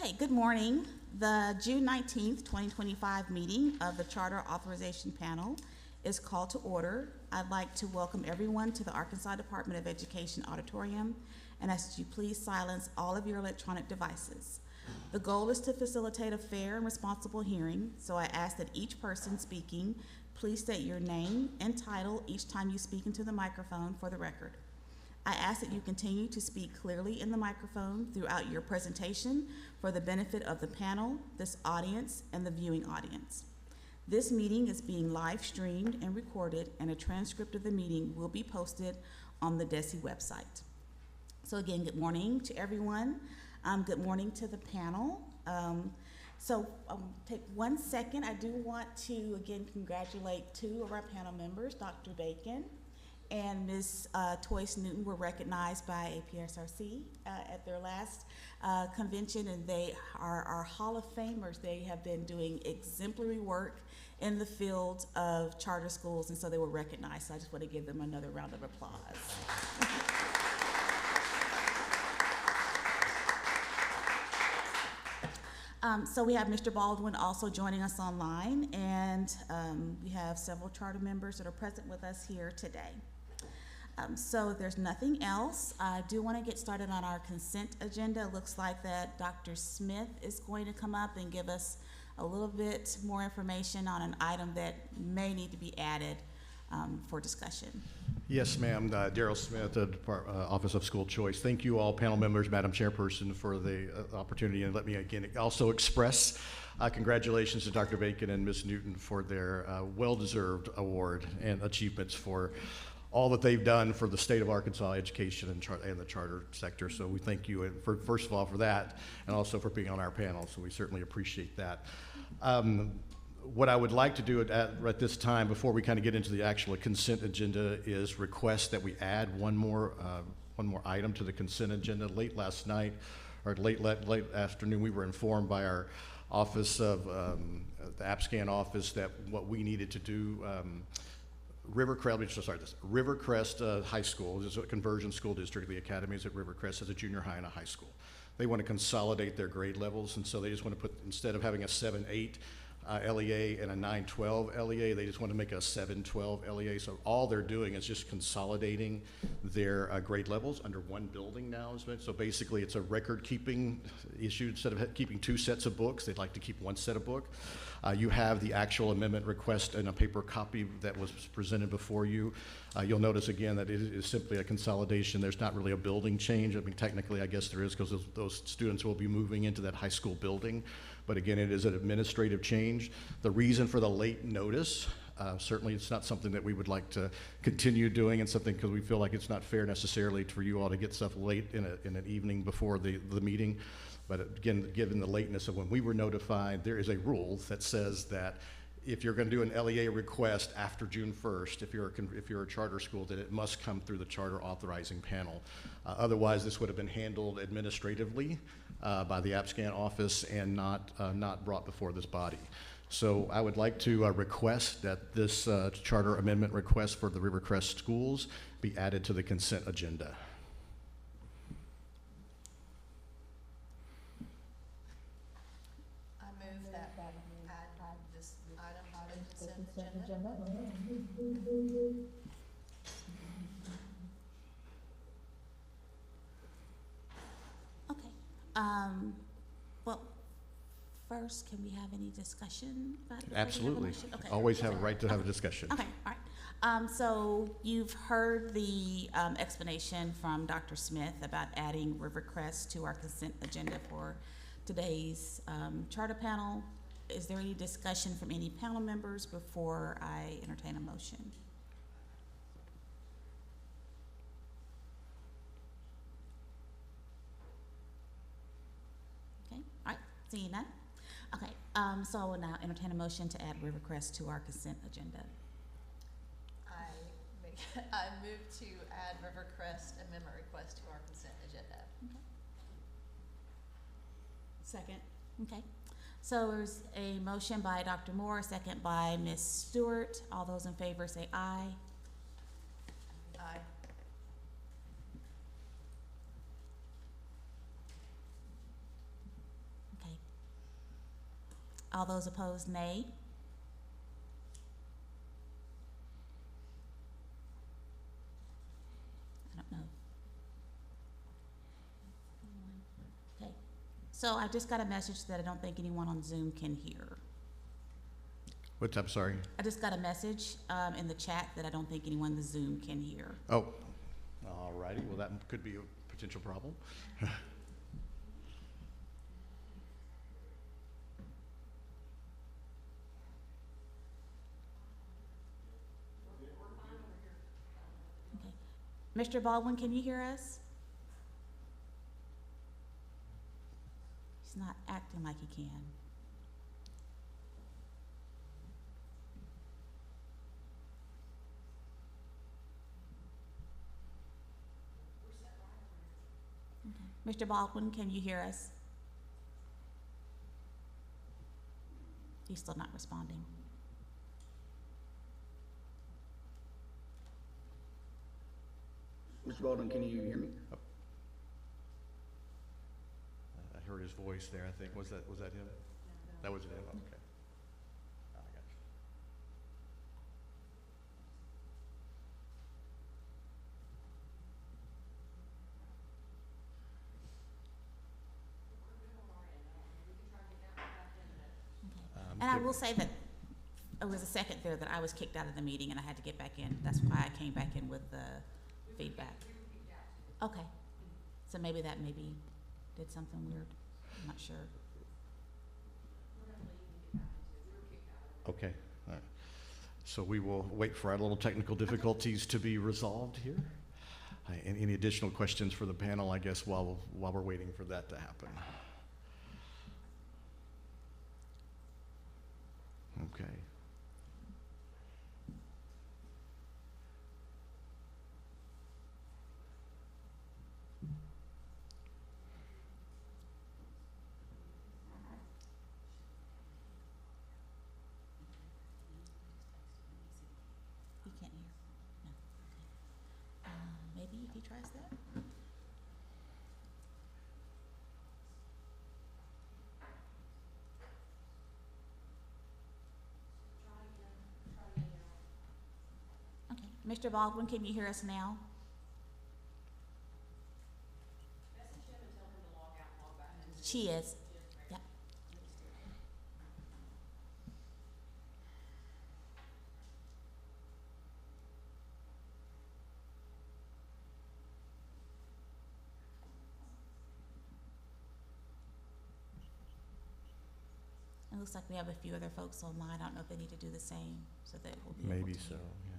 Okay, good morning. The June 19th, 2025 meeting of the Charter Authorization Panel is called to order. I'd like to welcome everyone to the Arkansas Department of Education auditorium and ask that you please silence all of your electronic devices. The goal is to facilitate a fair and responsible hearing, so I ask that each person speaking please state your name and title each time you speak into the microphone for the record. I ask that you continue to speak clearly in the microphone throughout your presentation for the benefit of the panel, this audience, and the viewing audience. This meeting is being live streamed and recorded, and a transcript of the meeting will be posted on the DESE website. So again, good morning to everyone. Good morning to the panel. Take 1 second. I do want to again congratulate two of our panel members, Dr. Bacon and Ms. Toyce Newton were recognized by APSRC at their last convention, and they are our Hall of Famers. They have been doing exemplary work in the field of charter schools, and so they were recognized. So I just want to give them another round of applause. So we have Mr. Baldwin also joining us online, and we have several charter members that are present with us here today. So if there's nothing else, I do want to get started on our consent agenda. It looks like that Dr. Smith is going to come up and give us a little bit more information on an item that may need to be added for discussion. Yes, ma'am. Daryl Smith, Office of School Choice. Thank you all panel members, Madam Chairperson, for the opportunity, and let me again also express congratulations to Dr. Bacon and Ms. Newton for their well-deserved award and achievements for all that they've done for the state of Arkansas education and the charter sector. So we thank you, first of all, for that, and also for being on our panel. So we certainly appreciate that. What I would like to do at this time, before we kind of get into the actual consent agenda, is request that we add one more item to the consent agenda. Late last night, or late afternoon, we were informed by our office of the AppScan office that what we needed to do. Rivercrest High School is a conversion school district. The academy is at Rivercrest as a junior high and a high school. They want to consolidate their grade levels, and so they just want to put, instead of having a 7-8 LEA and a 9-12 LEA, they just want to make a 7-12 LEA. So all they're doing is just consolidating their grade levels under one building now. So basically it's a record keeping issue. Instead of keeping two sets of books, they'd like to keep one set of book. You have the actual amendment request in a paper copy that was presented before you. You'll notice again that it is simply a consolidation. There's not really a building change. I mean, technically I guess there is, because those students will be moving into that high school building. But again, it is an administrative change. The reason for the late notice, certainly it's not something that we would like to continue doing, and something because we feel like it's not fair necessarily for you all to get stuff late in an evening before the meeting. But again, given the lateness of when we were notified, there is a rule that says that if you're going to do an LEA request after June 1st, if you're a charter school, that it must come through the charter authorizing panel. Otherwise, this would have been handled administratively by the AppScan office and not brought before this body. So I would like to request that this charter amendment request for the Rivercrest schools be added to the consent agenda. Agenda. Okay. Well, first, can we have any discussion about it? Absolutely. Okay. Always have a right to have a discussion. Okay. All right. So you've heard the explanation from Dr. Smith about adding Rivercrest to our consent agenda for today's charter panel. Is there any discussion from any panel members before I entertain a motion? Okay, all right, seeing none. Okay, so I will now entertain a motion to add Rivercrest to our consent agenda. I move to add Rivercrest amendment request to our consent agenda. Okay. Second. Okay. So there's a motion by Dr. Moore, a second by Ms. Stewart. All those in favor say aye. Aye. All those opposed, nay. I don't know. Okay, so I just got a message that I don't think anyone on Zoom can hear. What's up, sorry? I just got a message in the chat that I don't think anyone in the Zoom can hear. Oh, all righty. Well, that could be a potential problem. Okay. Mr. Baldwin, can you hear us? He's not acting like he can. Mr. Baldwin, can you hear us? He's still not responding. Mr. Baldwin, can you hear me? I heard his voice there, I think. Was that him? That was him, okay. I got you. And I will say that it was a second there that I was kicked out of the meeting and I had to get back in. That's why I came back in with the feedback. Okay. So maybe that did something weird. I'm not sure. Okay, all right. So we will wait for our little technical difficulties to be resolved here. And any additional questions for the panel, I guess, while we're waiting for that to happen? Okay. You can't hear? No. Okay. Maybe if he tries that? Okay. Mr. Baldwin, can you hear us now? She is. Yep. It looks like we have a few other folks online. I don't know if they need to do the same so that we'll be able Maybe to so, hear. yeah.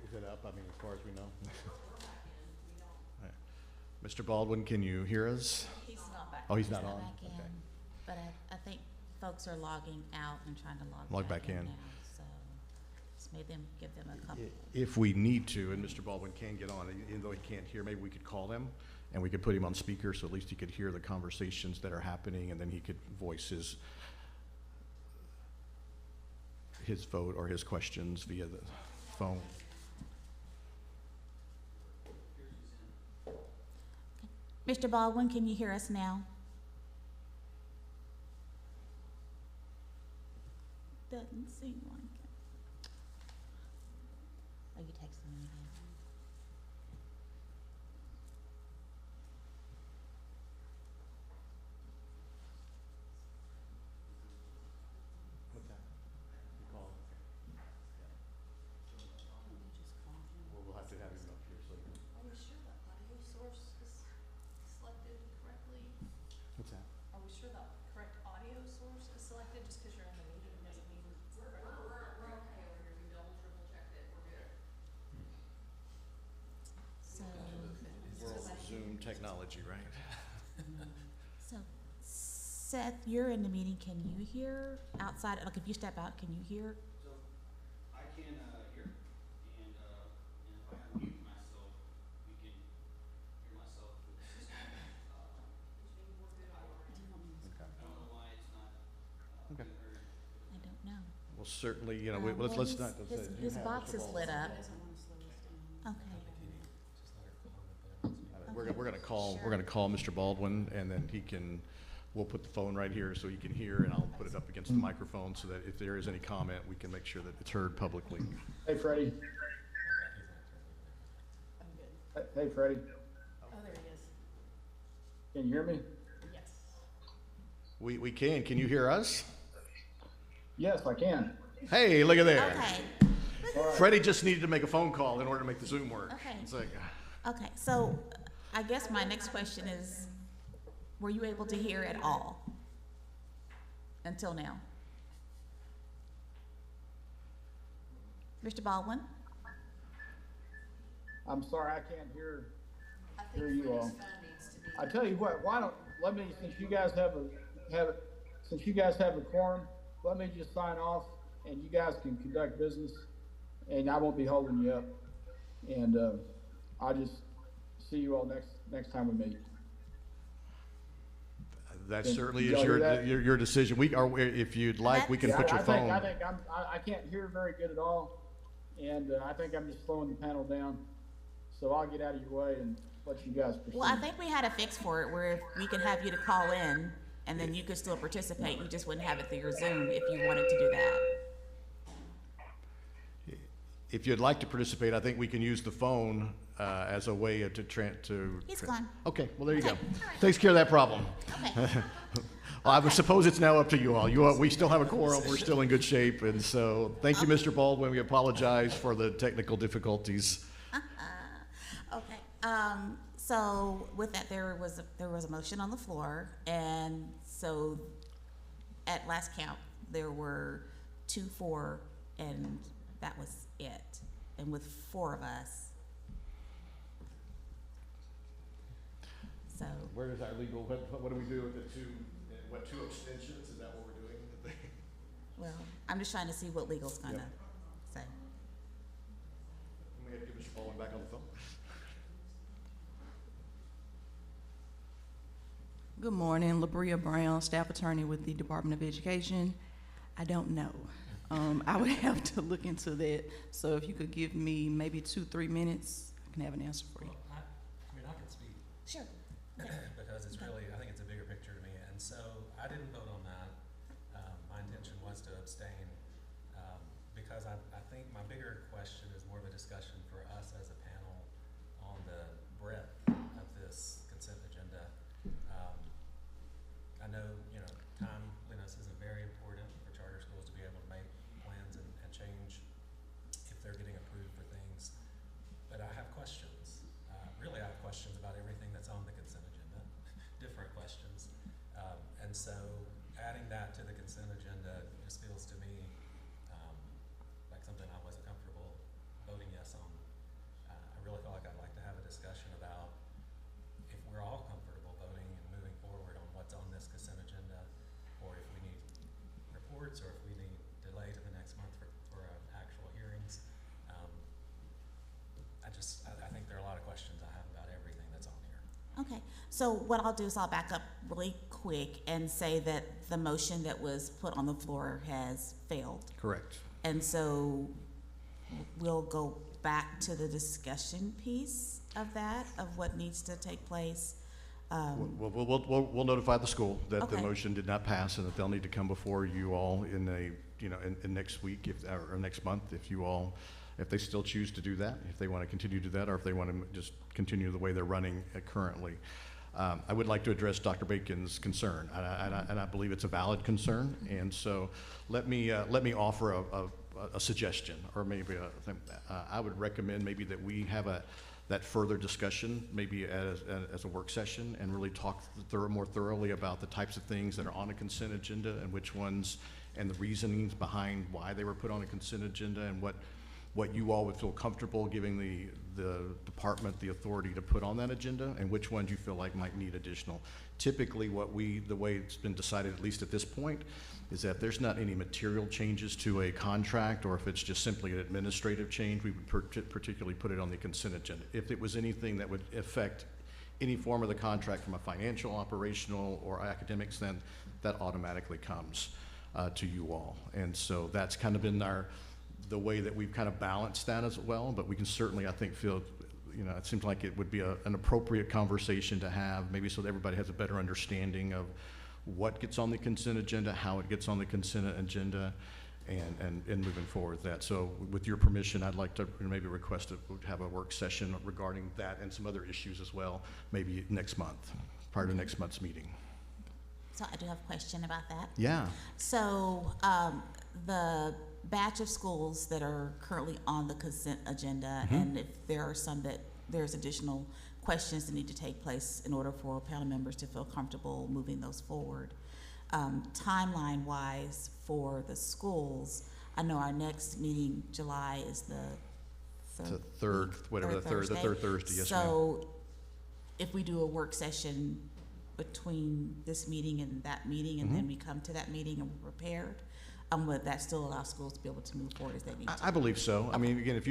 Is it up? I mean, as far as we know. All right. Mr. Baldwin, can you hear us? He's not back. Oh, he's not on? back in, Okay. but I think folks are logging out and trying to log Log back back in in. now. just made them, give them a couple. If we need to, and Mr. Baldwin can get on, even though he can't hear, maybe we could call him and we could put him on speaker so at least he could hear the conversations that are happening, and then he could voice his vote or his questions via the phone. Mr. Baldwin, can you hear us now? Doesn't seem like it. Are you texting me again? What's that? You call him? We'll have to have him up here, so. Are we sure that audio source is selected correctly? What's that? Are we sure that correct audio source is selected? Just because you're in the meeting doesn't mean it's correct. We're okay over here, we double, triple checked it, we're good. So, Zoom technology, right? so Seth, you're in the meeting. Can you hear outside? Like, if you step out, can you hear? So, I can, hear, and if I unmute myself, we can hear myself with the system. Which means we're good on our end. Okay. I don't know why it's not, Okay. being heard. I don't know. Well, certainly, you know, Well, let's his- not. His box is lit up. Okay. We're gonna call Mr. Baldwin, and then we'll put the phone right here so he can hear, and I'll put it up against the microphone so that if there is any comment, we can make sure that it's heard publicly. Hey, Freddie. I'm good. Hey, Freddie. Oh, there he is. Can you hear me? Yes. We can. Can you hear us? Yes, I can. Hey, look at there. Okay. All right. Freddie just needed to make a phone call in order to make the Zoom work. Okay. It's like, Okay, so I guess my next question is, were you able to hear at all until now? Mr. Baldwin? I'm sorry, I can't hear. I Here think you Freddie's are. phone needs to be. I tell you what, why don't, let me, since you guys have a quorum, let me just sign off and you guys can conduct business and I won't be holding you up. And, I'll just see you all next time we meet. that Did certainly y'all is hear that? your decision. If you'd like, we can Yeah, put your I phone. think I can't hear very good at all. And, I think I'm just slowing the panel down. So I'll get out of your way and let you guys proceed. Well, I think we had a fix for it where we could have you to call in and then you could still participate. You just wouldn't have it through your Zoom if you wanted to do that. If you'd like to participate, I think we can use the phone as a way to. He's gone. Okay, well, there you Okay, go. all right. Takes care of that problem. Okay. Well, I would suppose it's now up to you all. We still have a quorum. We're still in good shape. And so, thank you, Mr. Baldwin. We apologize for the technical difficulties. Okay, so with that, there was a motion on the floor, and so at last count, there were 2 for, and that was it. And with 4 of us. So, Where is our legal, what do we do with the 2 abstentions? Is that what we're doing? well, I'm just trying to see what legal's gonna Yep. say. I'm going to get Mr. Baldwin back on the phone. Good morning, LaBria Brown, staff attorney with the Department of Education. I don't know. I would have to look into that. So if you could give me maybe 2-3 minutes, I can have an answer for you. Well, I mean, I can speak Sure. because it's really, I think it's a bigger picture to me. And so I didn't vote on that. My intention was to abstain because I think my bigger question is more of a discussion for us as a panel on the breadth of this consent agenda. I know, timeliness is very important for charter schools to be able to make plans and change if they're getting approved for things. But I have questions. Really, I have questions about everything that's on the consent agenda, different questions. And so adding that to the consent agenda just feels to me like something I wasn't comfortable voting yes on. I really feel like I'd like to have a discussion about if we're all comfortable voting and moving forward on what's on this consent agenda, or if we need reports, or if we need delay to the next month for an actual hearing. So what I'll do is I'll back up really quick and say that the motion that was put on the floor has failed. Correct. And so we'll go back to the discussion piece of that, of what needs to take place. We'll notify the school that the Okay. motion did not pass and that they'll need to come before you all in next week or next month if they still choose to do that, if they want to continue to do that, or if they want to just continue the way they're running currently. I would like to address Dr. Bacon's concern, and I believe it's a valid concern. And so let me offer a suggestion, or maybe I would recommend maybe that we have that further discussion, maybe as a work session, and really talk more thoroughly about the types of things that are on a consent agenda and which ones, and the reasonings behind why they were put on a consent agenda, and what you all would feel comfortable giving the department the authority to put on that agenda, and which ones you feel like might need additional. Typically, the way it's been decided, at least at this point, is that if there's not any material changes to a contract, or if it's just simply an administrative change, we would particularly put it on the consent agenda. If it was anything that would affect any form of the contract from a financial, operational, or academics, then that automatically comes to you all. And so that's kind of been the way that we've kind of balanced that as well. But we can certainly, I think, feel, it seems like it would be an appropriate conversation to have, maybe so that everybody has a better understanding of what gets on the consent agenda, how it gets on the consent agenda, and moving forward with that. So with your permission, I'd like to maybe request to have a work session regarding that and some other issues as well, maybe next month, prior to next month's meeting. So I do have a question about that. Yeah. So the batch of schools that are currently on the consent agenda, and if there are some that there's additional questions that need to take place in order for panel members to feel comfortable moving those forward. Timeline-wise for the schools, I know our next meeting, July, is the third Thursday, yes, ma'am. So if we do a work session between this meeting and that meeting, and then we come to that meeting and we're prepared, would that still allow schools to be able to move forward as they need to? I believe so. I mean, again, if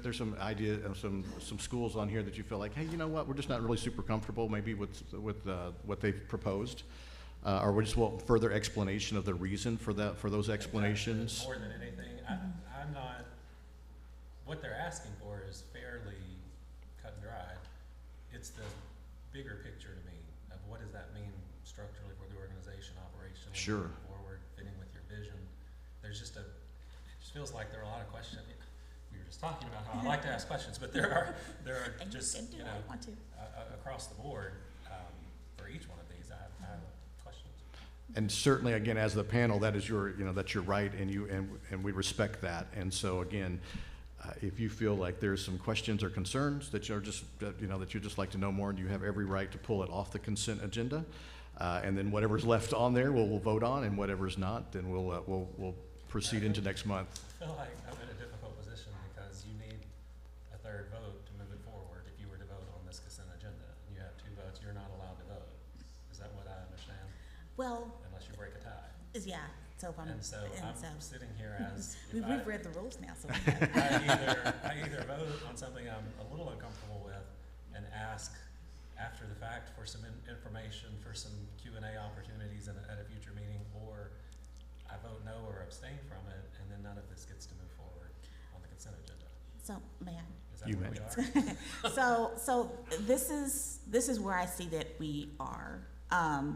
there's some idea of some schools on here that you feel like, hey, you know what, we're just not really super comfortable maybe with what they've proposed, or we just want further explanation of the reason for those explanations. More than anything, I'm not, what they're asking for is fairly cut and dry. It's the bigger picture to me of what does that mean structurally for the organization, operationally, Sure. moving forward, fitting with your vision. There's just it just feels like there are a lot of questions. We were just talking about how I like to ask questions, but there are And just, you can do it, I want to. across the board, for each one of these, I have questions. And certainly, again, as the panel, that is that's your right, and we respect that. And so, again, if you feel like there's some questions or concerns that you're just, that you'd just like to know more, and you have every right to pull it off the consent agenda, and then whatever's left on there, we'll vote on, and whatever's not, then we'll proceed into next month. I feel like I'm in a difficult position because you need a third vote to move it forward if you were to vote on this consent agenda. You have 2 votes, you're not allowed to vote. Is that what I understand? Well, Unless you break a tie. yeah, so if I'm. And so I'm sitting here as if We've read the rules now, so. I either vote on something I'm a little uncomfortable with and ask after the fact for some information, for some Q&A opportunities at a future meeting, or I vote no or abstain from it, and then none of this gets to move forward on the consent agenda. So, man. Is that You where may. we are? So this is where I see that we are. I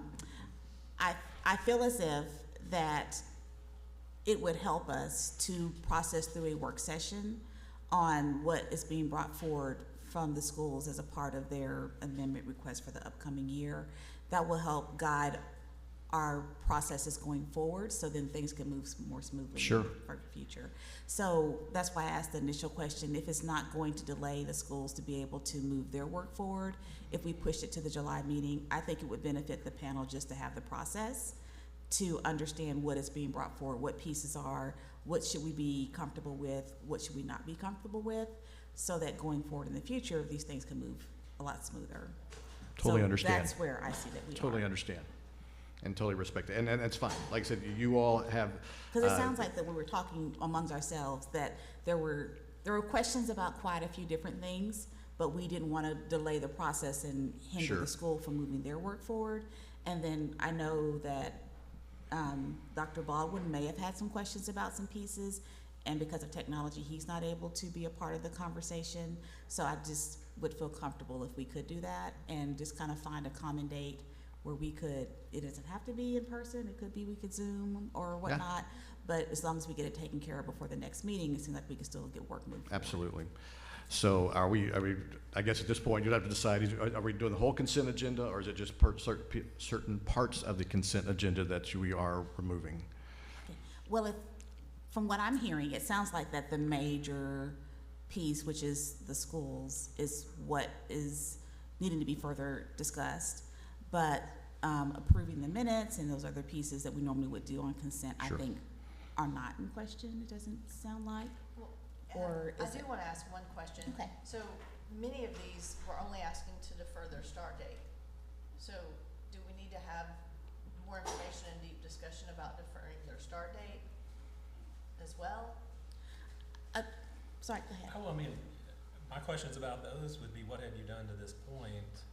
feel as if that it would help us to process through a work session on what is being brought forward from the schools as a part of their amendment request for the upcoming year. That will help guide our processes going forward, so then things can move more smoothly Sure. for the future. So that's why I asked the initial question, if it's not going to delay the schools to be able to move their work forward, if we push it to the July meeting, I think it would benefit the panel just to have the process to understand what is being brought forward, what pieces are, what should we be comfortable with, what should we not be comfortable with, so that going forward in the future, these things can move a lot smoother. Totally So understand. that's where I see that we Totally are. understand, and totally respect it, and that's fine. Like I said, you all have. Because it sounds like that we were talking amongst ourselves that there were questions about quite a few different things, but we didn't want to delay the process and hinder Sure. the school from moving their work forward. And then I know that Dr. Baldwin may have had some questions about some pieces, and because of technology, he's not able to be a part of the conversation. So I just would feel comfortable if we could do that and just kind of find a common date where we could, it doesn't have to be in person, it could be we could Zoom or whatnot, but as long as we get it taken care of before the next meeting, it seems like we can still get work moved forward. Absolutely. So are we, I guess at this point, you'd have to decide, are we doing the whole consent agenda, or is it just certain parts of the consent agenda that we are removing? Well, from what I'm hearing, it sounds like that the major piece, which is the schools, is what is needing to be further discussed. But approving the minutes and those other pieces that we normally would do on consent, Sure. I think, are not in question, it doesn't sound like. Well, Or I is do it- want to ask one question. Okay. So many of these, we're only asking to defer their start date. So do we need to have more information and deep discussion about deferring their start date as well? Sorry, go ahead. Well, I mean, my questions about those would be, what have you done to this point?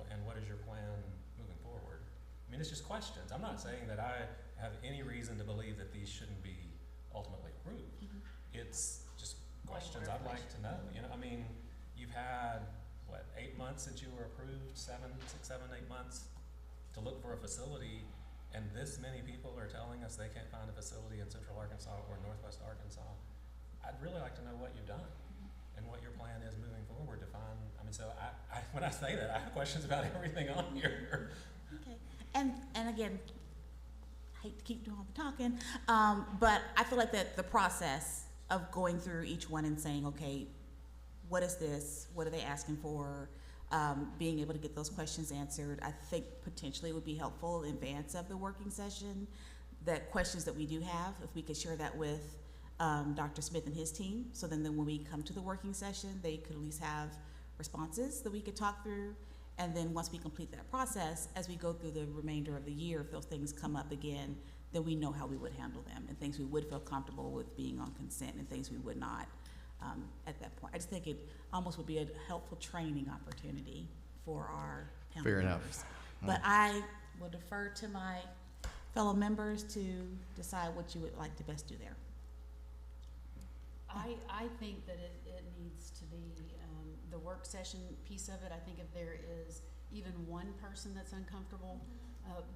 And what is your plan moving forward? I mean, it's just questions. I'm not saying that I have any reason to believe that these shouldn't be ultimately approved. It's just questions I'd like to know. You know, I mean, you've had, what, 8 months since you were approved, 6, 7, 8 months to look for a facility, and this many people are telling us they can't find a facility in Central Arkansas or Northwest Arkansas. I'd really like to know what you've done and what your plan is moving forward to find, I mean, so when I say that, I have questions about everything on here. Okay, and again, I hate to keep doing all the talking, but I feel like that the process of going through each one and saying, okay, what is this? What are they asking for? Being able to get those questions answered, I think potentially would be helpful in advance of the working session. That questions that we do have, if we could share that with Dr. Smith and his team, so then when we come to the working session, they could at least have responses that we could talk through. And then once we complete that process, as we go through the remainder of the year, if those things come up again, then we know how we would handle them, and things we would feel comfortable with being on consent and things we would not at that point. I just think it almost would be a helpful training opportunity for our panel Fair members. enough. But I will defer to my fellow members to decide what you would like to best do there. I think that it needs to be, the work session piece of it. I think if there is even one person that's uncomfortable,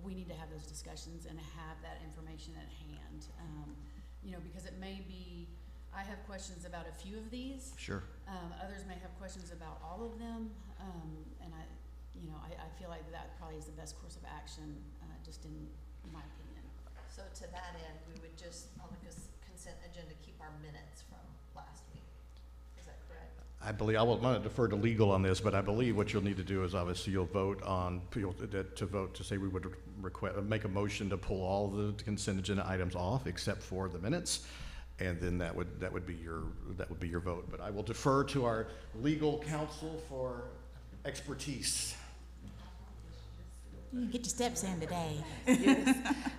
we need to have those discussions and have that information at hand. You know, because it may be, I have questions about a few of these. Sure. Others may have questions about all of them. And I feel like that probably is the best course of action, just in my opinion. So to that end, we would just, on the consent agenda, keep our minutes from last week. Is that correct? I believe, I will not defer to legal on this, but I believe what you'll need to do is obviously you'll vote on, to vote to say we would make a motion to pull all the consent agenda items off except for the minutes. And then that would be your vote. But I will defer to our legal counsel for expertise. You get your steps in today. Yes.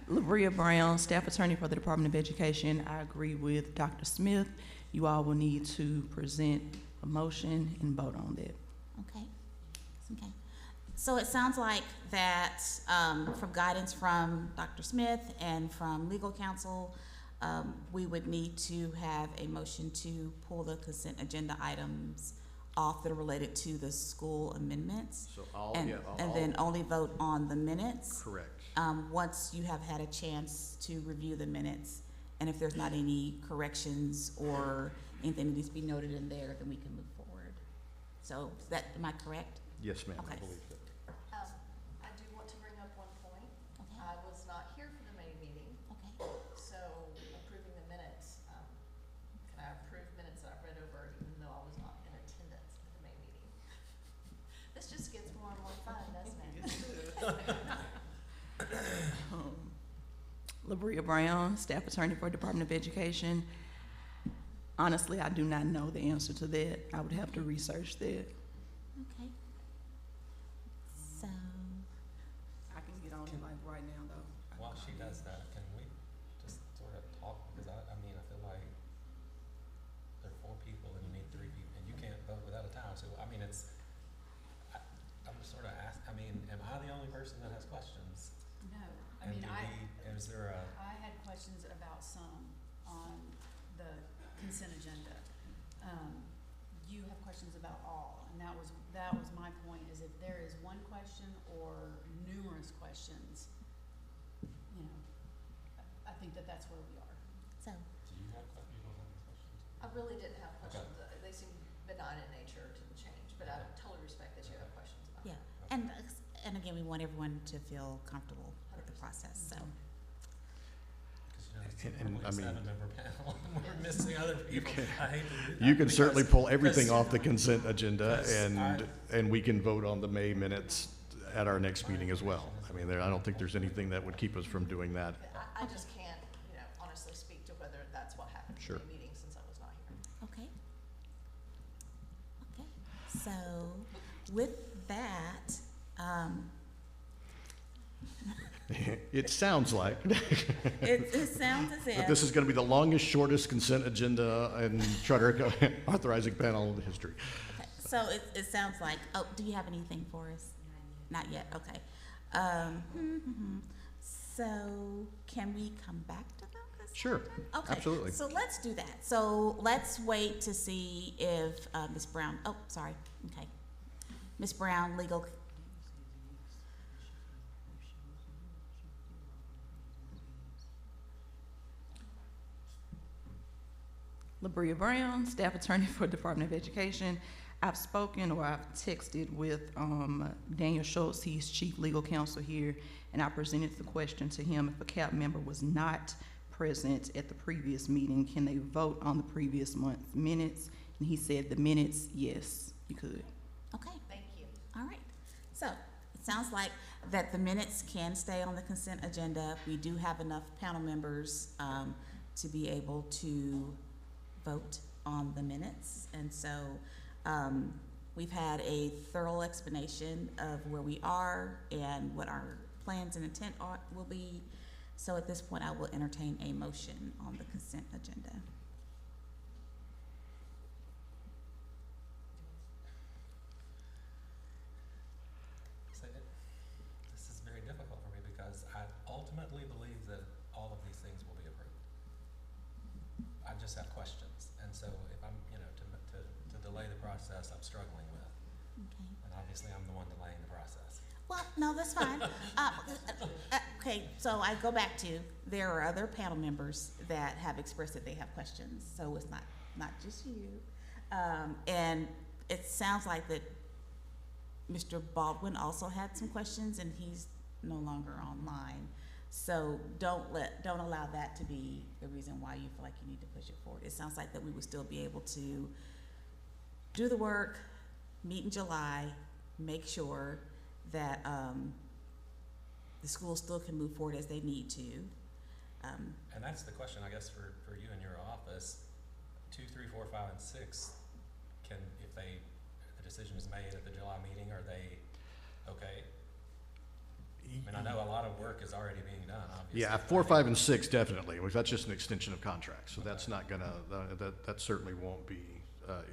Labria Brown, staff attorney for the Department of Education. I agree with Dr. Smith. You all will need to present a motion and vote on that. Okay. So it sounds like that from guidance from Dr. Smith and from legal counsel, we would need to have a motion to pull the consent agenda items off that are related to the school amendments. So And then only vote on the minutes. Correct. Once you have had a chance to review the minutes, and if there's not any corrections or anything that needs to be noted in there, then we can move forward. So am I correct? Yes, ma'am, I Okay. believe that. I do want to bring up one point. Okay. I was not here for the May meeting, Okay. so approving the minutes, can I approve minutes that I've read over even though I was not in attendance at the May meeting? This just gets more and more fun, doesn't it? Labria Brown, staff attorney for Department of Education. Honestly, I do not know the answer to that. I would have to research that. Okay. So, I can get on it like right now, though. While she does that, can we just sort of talk, because I mean, I feel like there are 4 people and you need 3 people, and you can't vote person that has questions. No, I And mean, is there a, I had questions about some on the consent agenda. You have questions about all, and that was my point, is if there is one question or numerous questions, you know, I think that that's where we are. So, do you don't have any questions? I really didn't have questions. They seem benign in nature to the change, but I totally respect that you have questions about yeah, that. and again, we want everyone to feel comfortable with the process, so. Because, And, normally I mean- a 7-member panel, and we're missing other people. can- I hate to do You that can certainly because- pull everything because- off the consent agenda, because and we can vote on the May minutes at our next meeting as well. I mean, I don't think there's anything that would keep us from doing that. I just can't, honestly speak to whether that's what happened Sure. in the meeting since I was not here. Okay. Okay, so with that, It sounds like it sounds as that if. this is going to be the longest, shortest consent agenda in Charter Authorizing Panel in history. Okay, so it sounds like, oh, do you have anything for us? Not yet, okay. So can we come back to that? Sure, Okay, absolutely. so let's do that. So let's wait to see if Ms. Brown, oh, sorry, okay. Ms. Brown, legal. LaBria Brown, staff attorney for Department of Education. I've spoken or I've texted with Daniel Schultz, he's chief legal counsel here, and I presented the question to him: if a CAP member was not present at the previous meeting, can they vote on the previous month's minutes? And he said the minutes, yes, you could. Okay, Thank you. all right. So it sounds like that the minutes can stay on the consent agenda. We do have enough panel members to be able to vote on the minutes. And so we've had a thorough explanation of where we are and what our plans and intent will be. So at this point, I will entertain a motion on the consent agenda. So this is very difficult for me because I ultimately believe that all of these things will be approved. I just have questions, and so if I'm, to delay the process, I'm struggling with, Okay. and obviously I'm the one delaying the process. Well, no, that's fine. Okay, so I go back to, there are other panel members that have expressed that they have questions, so it's not just you. And it sounds like that Mr. Baldwin also had some questions, and he's no longer online. So don't allow that to be the reason why you feel like you need to push it forward. It sounds like that we would still be able to do the work, meet in July, make sure that the schools still can move forward as they need to. And that's the question, I guess, for you and your office. 2, 3, 4, 5, and 6 can, if the decision is made at the July meeting, are they okay? I mean, I know a lot of work is already being done, obviously. Yeah, 4, 5, and 6 definitely. That's just an extension of contract, so that's not gonna, that certainly won't be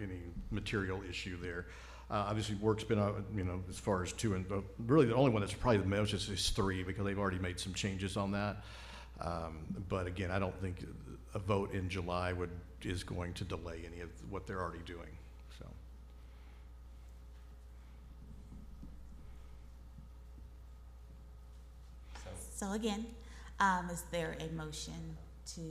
any material issue there. Obviously, work's been, as far as 2 and, really the only one that's probably the most is 3, because they've already made some changes on that. But again, I don't think a vote in July is going to delay any of what they're already doing, so. So again, is there a motion to,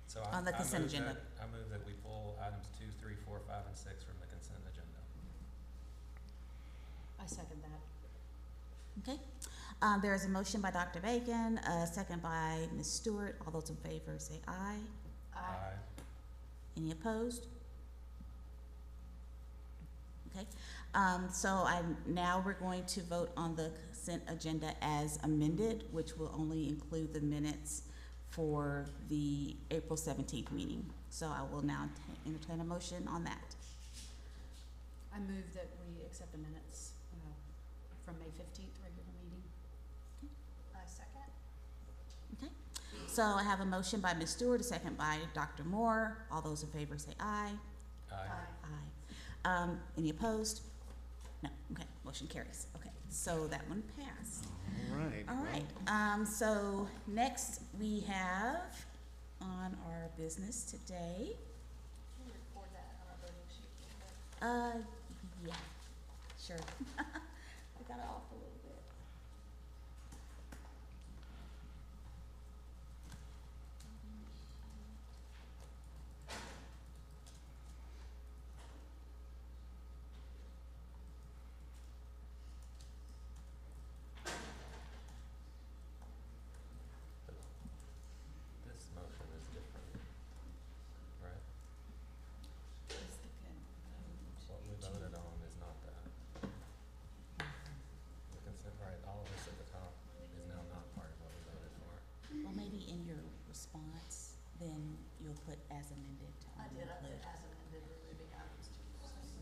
So on the consent agenda? I move that we pull items 2, 3, 4, 5, and 6 from the consent agenda. I second that. Okay. There is a motion by Dr. Bacon, a second by Ms. Stewart. All those in favor say aye. Aye. Any opposed? Okay. So now we're going to vote on the consent agenda as amended, which will only include the minutes for the April 17th meeting. So I will now entertain a motion on that. I move that we accept the minutes from May 15th regular meeting. I second. Okay. So I have a motion by Ms. Stewart, a second by Dr. Moore. All those in favor say aye. Aye. Aye. Any opposed? No. Okay. Motion carries. Okay. So that one passed. All right. All right, so next we have on our business today, Can you record that on our voting sheet? yeah, sure. I got it off a little bit. This motion is different, right? What we voted on is not that. The consent, right, all of this at the top is now not part of what we voted for. Well, maybe in your response, then you'll put as amended. I did, I put include. as amended, removing items 2 through 6.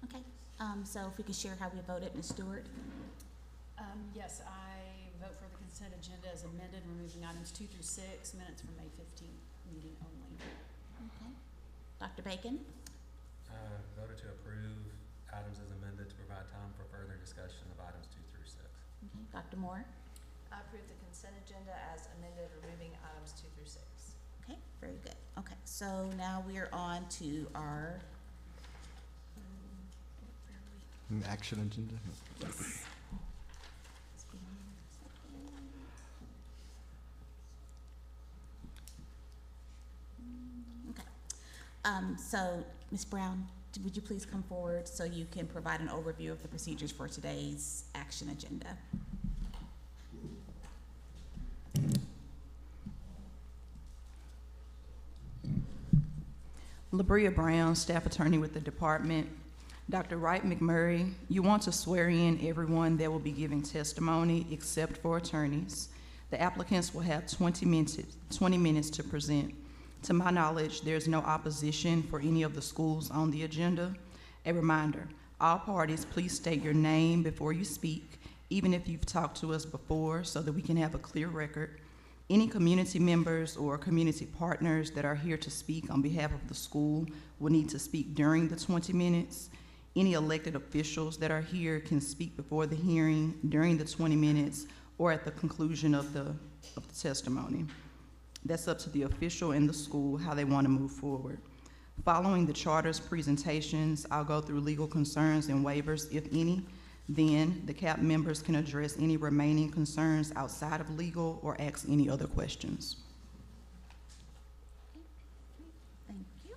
Okay. Okay, so if we could share how we voted, Ms. Stewart? Yes, I vote for the consent agenda as amended, removing items 2 through 6, minutes from May 15th, meeting only. Okay. Dr. Bacon? Voted to approve items as amended to provide time for further discussion of items 2 through 6. Okay. Dr. Moore? I approve the consent agenda as amended, removing items 2 through 6. Okay, very good. Okay, so now we are on to our, Action agenda? yes. Okay. So, Ms. Brown, would you please come forward so you can provide an overview of the procedures for today's action agenda? Labria Brown, staff attorney with the department. Dr. Wright McMurray, you want to swear in everyone that will be giving testimony except for attorneys. The applicants will have 20 minutes to present. To my knowledge, there's no opposition for any of the schools on the agenda. A reminder, all parties, please state your name before you speak, even if you've talked to us before, so that we can have a clear record. Any community members or community partners that are here to speak on behalf of the school will need to speak during the 20 minutes. Any elected officials that are here can speak before the hearing, during the 20 minutes, or at the conclusion of the testimony. That's up to the official and the school, how they want to move forward. Following the charter's presentations, I'll go through legal concerns and waivers, if any. Then the CAP members can address any remaining concerns outside of legal or ask any other questions. Thank you.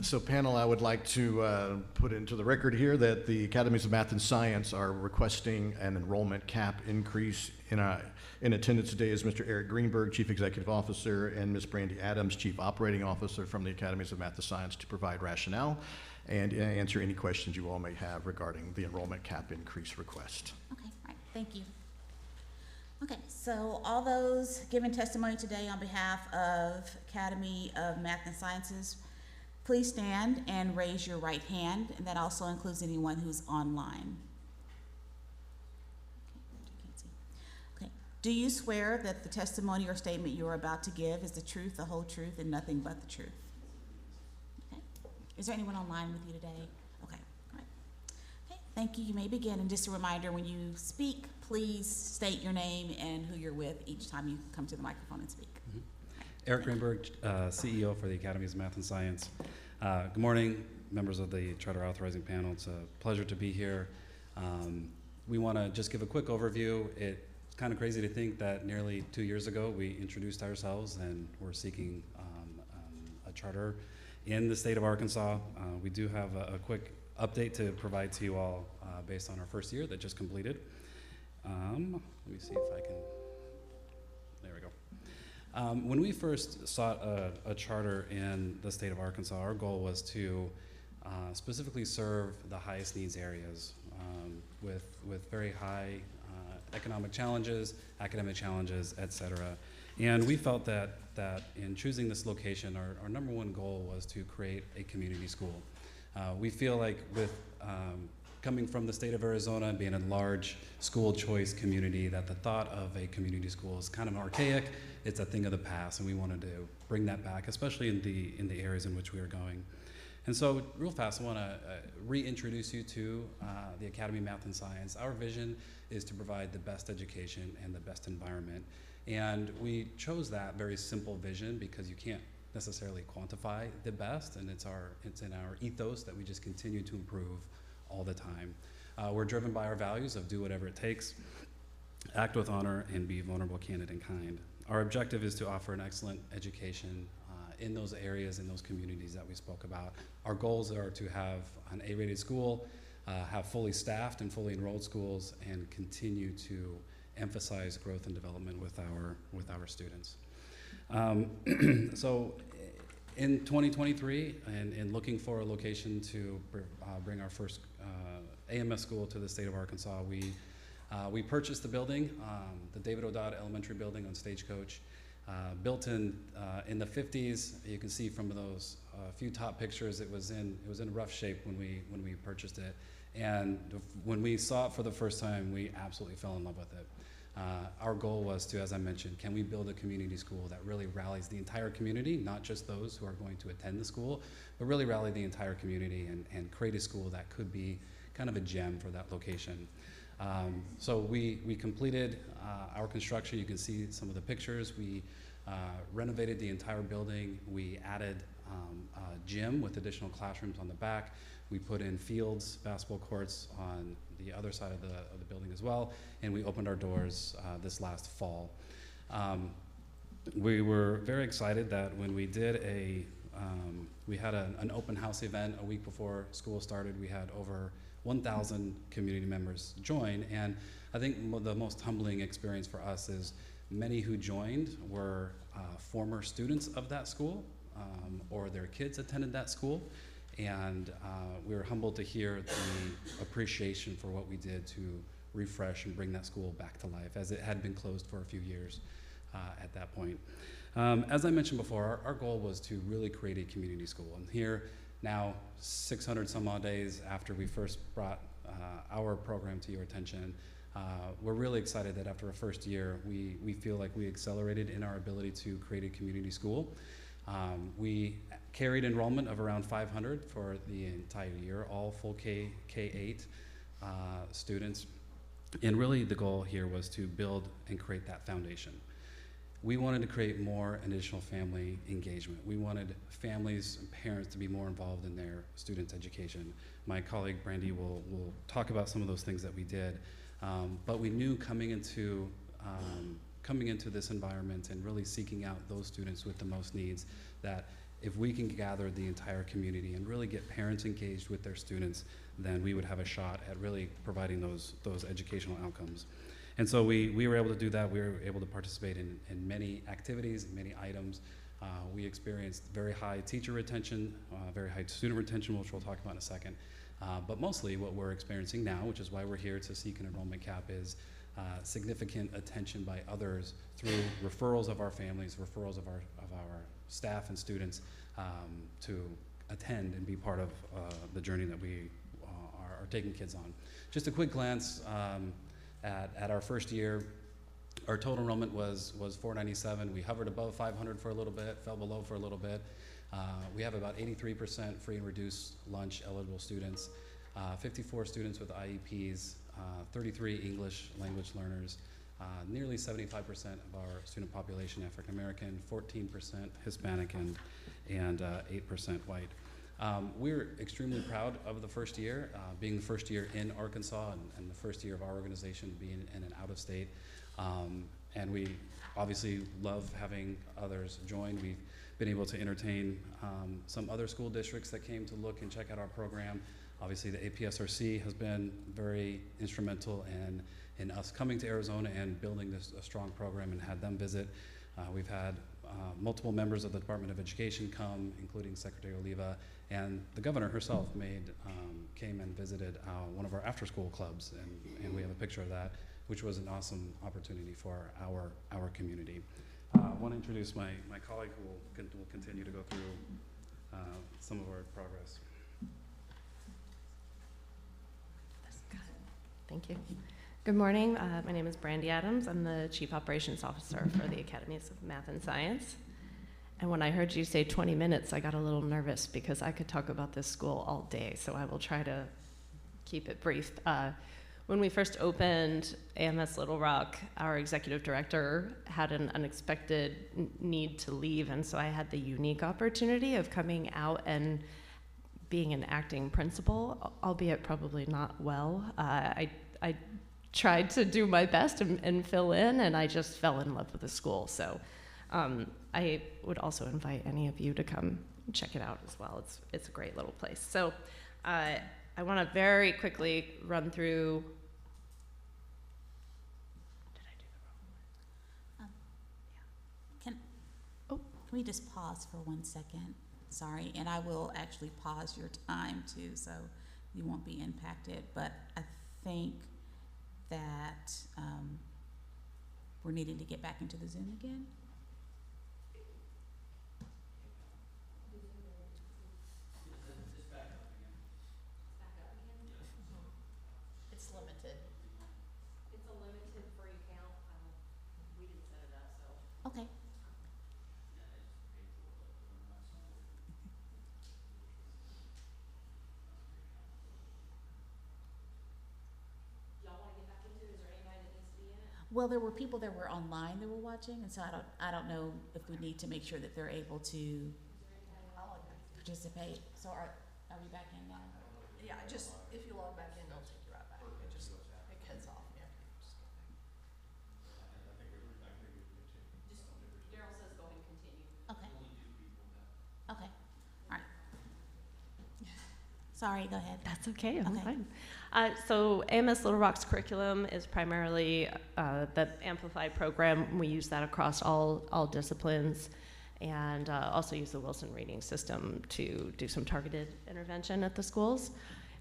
So panel, I would like to put into the record here that the Academies of Math and Science are requesting an enrollment cap increase. In attendance today is Mr. Eric Greenberg, Chief Executive Officer, and Ms. Brandy Adams, Chief Operating Officer from the Academies of Math and Science, to provide rationale and answer any questions you all may have regarding the enrollment cap increase request. Okay, all right, thank you. Okay, so all those giving testimony today on behalf of Academy of Math and Sciences, please stand and raise your right hand, and that also includes anyone who's online. Okay, do you swear that the testimony or statement you're about to give is the truth, the whole truth, and nothing but the truth? Okay. Is there anyone online with you today? Okay, all right. Okay, thank you. You may begin. And just a reminder, when you speak, please state your name and who you're with each time you come to the microphone and speak. Mm-hmm. Eric Greenberg, CEO for the Academies of Math and Science. Good morning, members of the Charter Authorizing Panel. It's a pleasure to be here. We want to just give a quick overview. It's kind of crazy to think that nearly 2 years ago we introduced ourselves and we're seeking a charter in the state of Arkansas. We do have a quick update to provide to you all based on our first year that just completed. Let me see if I can, there we go. When we first sought a charter in the state of Arkansas, our goal was to specifically serve the highest needs areas with very high economic challenges, academic challenges, et cetera. And we felt that in choosing this location, our number one goal was to create a community school. We feel like with coming from the state of Arizona and being a large school choice community, that the thought of a community school is kind of archaic. It's a thing of the past, and we wanted to bring that back, especially in the areas in which we are going. And so, real fast, I want to reintroduce you to the Academy of Math and Science. Our vision is to provide the best education and the best environment. And we chose that very simple vision because you can't necessarily quantify the best, and it's in our ethos that we just continue to improve all the time. We're driven by our values of do whatever it takes, act with honor, and be vulnerable, candid, and kind. Our objective is to offer an excellent education in those areas, in those communities that we spoke about. Our goals are to have an A-rated school, have fully staffed and fully enrolled schools, and continue to emphasize growth and development with our students. So in 2023, and looking for a location to bring our first AMS school to the state of Arkansas, we purchased the building, the David O'Dodd Elementary Building on Stagecoach. Built in the 50s. You can see from those few top pictures, it was in rough shape when we purchased it. And when we saw it for the first time, we absolutely fell in love with it. Our goal was to, as I mentioned, can we build a community school that really rallies the entire community, not just those who are going to attend the school, but really rally the entire community and create a school that could be kind of a gem for that location. So we completed our construction. You can see some of the pictures. We renovated the entire building. We added a gym with additional classrooms on the back. We put in fields, basketball courts on the other side of the building as well, and we opened our doors this last fall. We were very excited that when we did we had an open house event a week before school started. We had over 1,000 community members join, and I think the most humbling experience for us is many who joined were former students of that school, or their kids attended that school, and we were humbled to hear the appreciation for what we did to refresh and bring that school back to life, as it had been closed for a few years at that point. As I mentioned before, our goal was to really create a community school, and here, now, 600 some odd days after we first brought our program to your attention, we're really excited that after a first year, we feel like we accelerated in our ability to create a community school. We carried enrollment of around 500 for the entire year, all full K-8 students. And really the goal here was to build and create that foundation. We wanted to create more additional family engagement. We wanted families and parents to be more involved in their students' education. My colleague Brandy will talk about some of those things that we did. But we knew coming into this environment and really seeking out those students with the most needs, that if we can gather the entire community and really get parents engaged with their students, then we would have a shot at really providing those educational outcomes. And so we were able to do that. We were able to participate in many activities, many items. We experienced very high teacher retention, very high student retention, which we'll talk about in a second. But mostly what we're experiencing now, which is why we're here to seek an enrollment cap, is significant attention by others through referrals of our families, referrals of our staff and students to attend and be part of the journey that we are taking kids on. Just a quick glance at our first year. Our total enrollment was 497. We hovered above 500 for a little bit, fell below for a little bit. We have about 83% free and reduced lunch eligible students, 54 students with IEPs, 33 English language learners, nearly 75% of our student population African American, 14% Hispanic, and 8% white. We're extremely proud of the first year, being the first year in Arkansas and the first year of our organization being in an out-of-state. And we obviously love having others join. We've been able to entertain some other school districts that came to look and check out our program. Obviously, the APSRC has been very instrumental in us coming to Arizona and building a strong program, and had them visit. We've had multiple members of the Department of Education come, including Secretary Oliva, and the governor herself came and visited one of our after-school clubs, and we have a picture of that, which was an awesome opportunity for our community. I want to introduce my colleague who will continue to go through some of our progress. Thank you. Good morning. My name is Brandy Adams. I'm the Chief Operations Officer for the Academies of Math and Science. And when I heard you say 20 minutes, I got a little nervous because I could talk about this school all day, so I will try to keep it brief. When we first opened AMS Little Rock, our executive director had an unexpected need to leave, and so I had the unique opportunity of coming out and being an acting principal, albeit probably not well. I tried to do my best and fill in, and I just fell in love with the school. So I would also invite any of you to come check it out as well. It's a great little place. So I want to very quickly run through. Did I do the wrong one? Can we just pause for 1 second? Sorry, and I will actually pause your time too, so you won't be impacted. But I think that we're needing to get back into the Zoom again. It's limited. It's a limited free account. We didn't set it up, so. Okay. Well, there were people that were online that were watching, and so I don't know if we need to make sure that they're able to participate. So are we back in now? Yeah, just, if you log back in, they'll take you right back. It cuts off, yeah. Daryl says go ahead and continue. Okay. Okay. All right. Sorry, go ahead. That's okay, I'm Okay. fine. So AMS Little Rock's curriculum is primarily the Amplified program. We use that across all disciplines, and also use the Wilson Reading System to do some targeted intervention at the schools.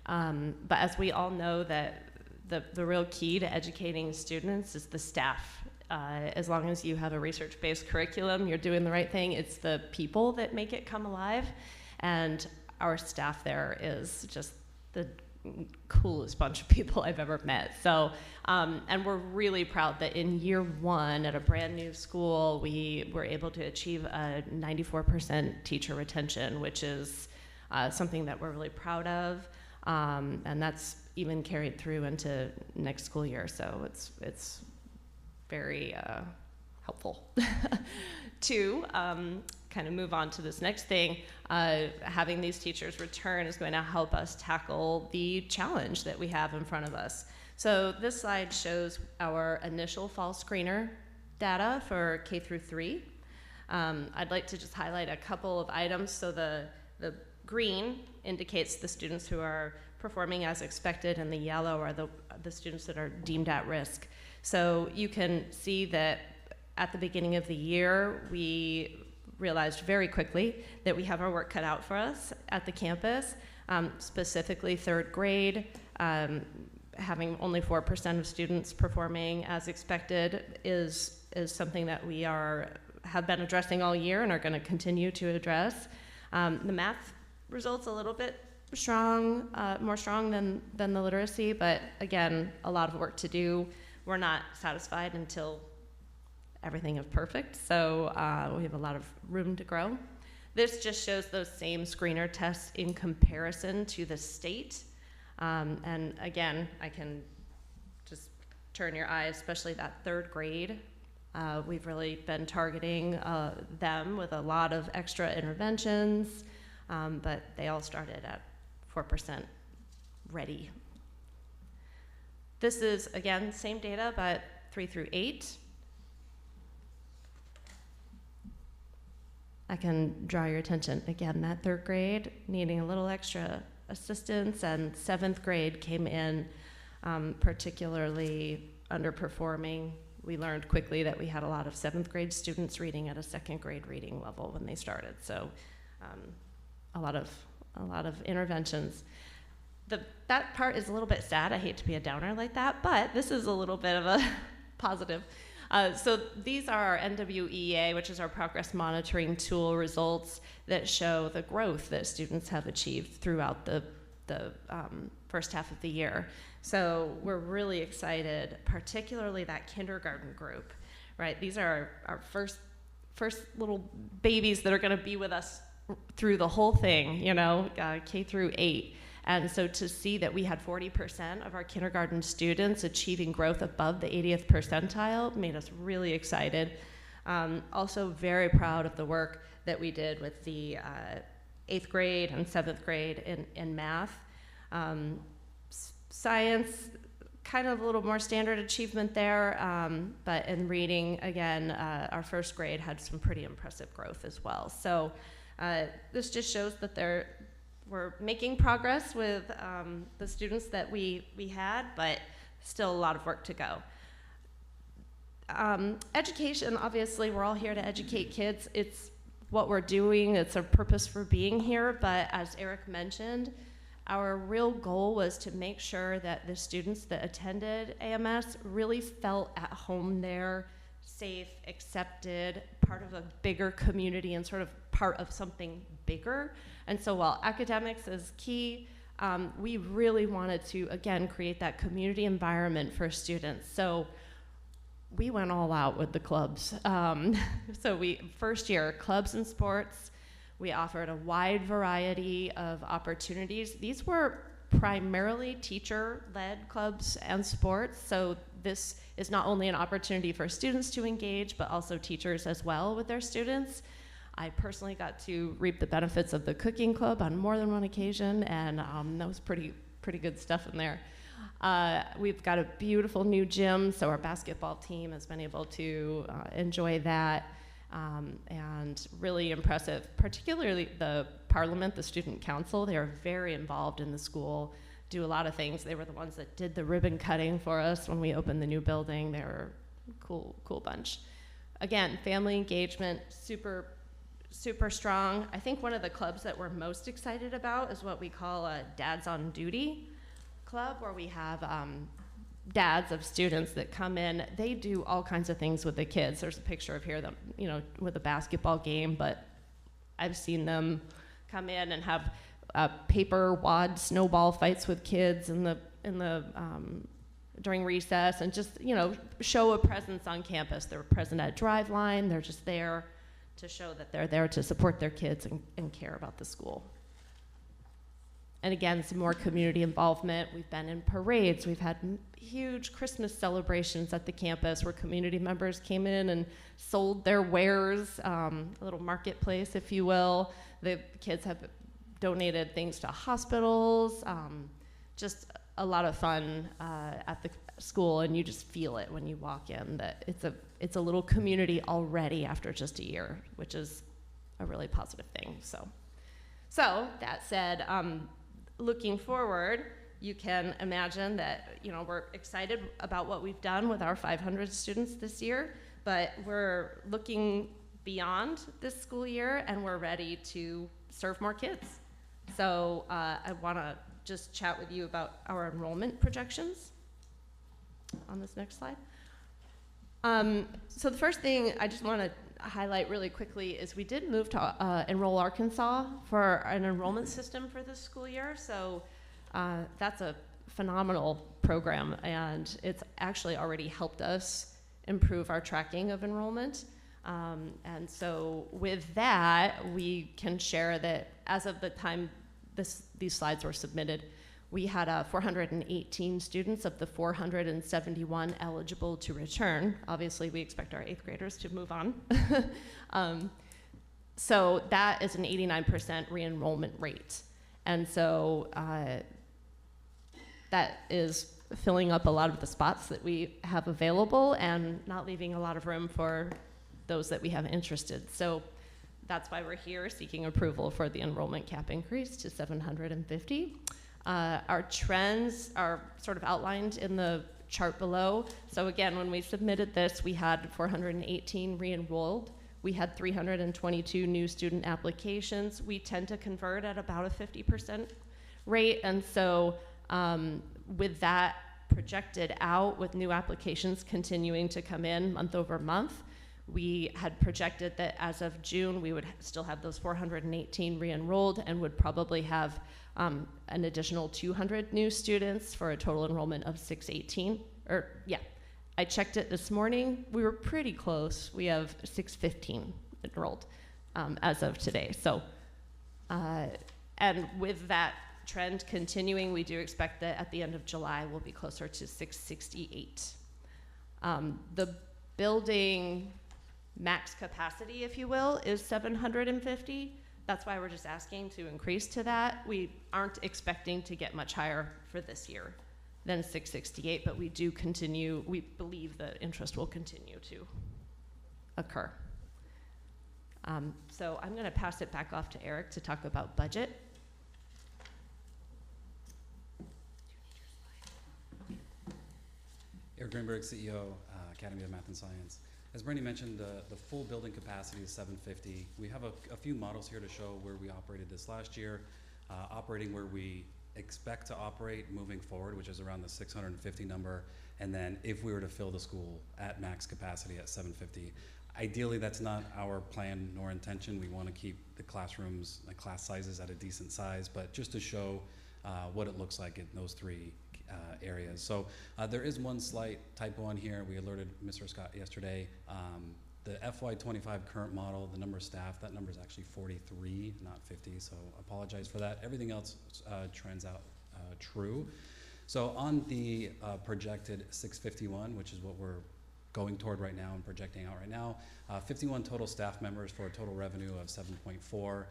But as we all know, that the real key to educating students is the staff. As long as you have a research-based curriculum, you're doing the right thing. It's the people that make it come alive, and our staff there is just the coolest bunch of people I've ever met. So, and we're really proud that in year one at a brand new school, we were able to achieve a 94% teacher retention, which is something that we're really proud of. And that's even carried through into next school year. So it's very helpful. To kind of move on to this next thing, having these teachers return is going to help us tackle the challenge that we have in front of us. So this slide shows our initial fall screener data for K through 3. I'd like to just highlight a couple of items. So the green indicates the students who are performing as expected, and the yellow are the students that are deemed at risk. So you can see that at the beginning of the year, we realized very quickly that we have our work cut out for us at the campus, specifically third grade. Having only 4% of students performing as expected is something that we have been addressing all year and are going to continue to address. The math results a little bit strong, more strong than the literacy, but again, a lot of work to do. We're not satisfied until everything is perfect, so we have a lot of room to grow. This just shows those same screener tests in comparison to the state. And again, I can just turn your eye, especially that third grade. We've really been targeting them with a lot of extra interventions, but they all started at 4% ready. This is, again, same data, but 3 through 8. I can draw your attention, again, that third grade needing a little extra assistance, and 7th grade came in particularly underperforming we learned quickly that we had a lot of 7th grade students reading at a 2nd grade reading level when they started. So a lot of interventions. That part is a little bit sad. I hate to be a downer like that, but this is a little bit of a positive. So these are our NWEA, which is our progress monitoring tool, results that show the growth that students have achieved throughout the first half of the year. So we're really excited, particularly that kindergarten group, right? These are our first little babies that are going to be with us through the whole thing, K through 8. And so to see that we had 40% of our kindergarten students achieving growth above the 80th percentile made us really excited. Also very proud of the work that we did with the 8th grade and 7th grade in math. Science, kind of a little more standard achievement there, but in reading, again, our 1st grade had some pretty impressive growth as well. So this just shows that we're making progress with the students that we had, but still a lot of work to go. Education, obviously, we're all here to educate kids. It's what we're doing. It's our purpose for being here, but as Eric mentioned, our real goal was to make sure that the students that attended AMS really felt at home there, safe, accepted, part of a bigger community and sort of part of something bigger. And so while academics is key, we really wanted to, again, create that community environment for students. So we went all out with the clubs. So first year, clubs and sports. We offered a wide variety of opportunities. These were primarily teacher-led clubs and sports. So this is not only an opportunity for students to engage, but also teachers as well with their students. I personally got to reap the benefits of the cooking club on more than one occasion, and that was pretty good stuff in there. We've got a beautiful new gym, so our basketball team has been able to enjoy that, and really impressive, particularly the Parliament, the Student Council. They are very involved in the school, do a lot of things. They were the ones that did the ribbon cutting for us when we opened the new building. They were a cool bunch. Again, family engagement, super strong. I think one of the clubs that we're most excited about is what we call a Dads on Duty club, where we have dads of students that come in. They do all kinds of things with the kids. There's a picture of here them, with a basketball game, but I've seen them come in and have paper wad snowball fights with kids during recess, and just show a presence on campus. They're present at Driveline. They're just there to show that they're there to support their kids and care about the school. And again, some more community involvement. We've been in parades. We've had huge Christmas celebrations at the campus where community members came in and sold their wares, a little marketplace, if you will. The kids have donated things to hospitals, just a lot of fun at the school, and you just feel it when you walk in that it's a little community already after just a year, which is a really positive thing. So that said, looking forward, you can imagine that we're excited about what we've done with our 500 students this year, but we're looking beyond this school year, and we're ready to serve more kids. So I want to just chat with you about our enrollment projections on this next slide. So the first thing I just want to highlight really quickly is we did move to Enroll Arkansas for an enrollment system for this school year. So that's a phenomenal program, and it's actually already helped us improve our tracking of enrollment. And so with that, we can share that as of the time these slides were submitted, we had 418 students of the 471 eligible to return. Obviously, we expect our 8th graders to move on. So that is an 89% re-enrollment rate. And so that is filling up a lot of the spots that we have available and not leaving a lot of room for those that we have interested. So that's why we're here seeking approval for the enrollment cap increase to 750. Our trends are sort of outlined in the chart below. So again, when we submitted this, we had 418 re-enrolled. We had 322 new student applications. We tend to convert at about a 50% rate, and so with that projected out, with new applications continuing to come in month over month, we had projected that as of June, we would still have those 418 re-enrolled and would probably have an additional 200 new students for a total enrollment of 618. I checked it this morning. We were pretty close. We have 615 enrolled as of today. So, and with that trend continuing, we do expect that at the end of July, we'll be closer to 668. The building max capacity, if you will, is 750. That's why we're just asking to increase to that. We aren't expecting to get much higher for this year than 668, but we believe the interest will continue to occur. So I'm gonna pass it back off to Eric to talk about budget. Eric Greenberg, CEO, Academy of Math and Science. As Brandy mentioned, the full building capacity is 750. We have a few models here to show where we operated this last year, operating where we expect to operate moving forward, which is around the 650 number, and then if we were to fill the school at max capacity at 750. Ideally, that's not our plan nor intention. We want to keep the classrooms, the class sizes at a decent size, but just to show what it looks like in those three areas. So there is one slight typo on here. We alerted Mr. Scott yesterday. The FY25 current model, the number of staff, that number is actually 43, not 50, so apologize for that. Everything else trends out true. So on the projected 651, which is what we're going toward right now and projecting out right now, 51 total staff members for a total revenue of 7.4.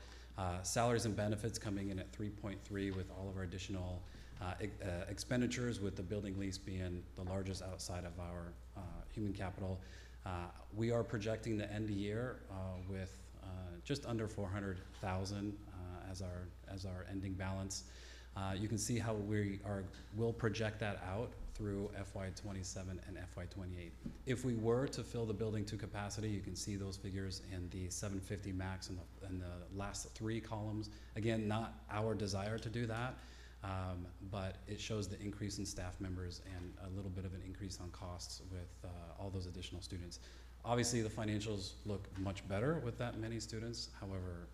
Salaries and benefits coming in at 3.3 with all of our additional expenditures, with the building lease being the largest outside of our human capital. We are projecting to end the year with just under 400,000 as our ending balance. You can see how we'll project that out through FY27 and FY28. If we were to fill the building to capacity, you can see those figures in the 750 max in the last three columns. Again, not our desire to do that, but it shows the increase in staff members and a little bit of an increase on costs with all those additional students. Obviously, the financials look much better with that many students. However,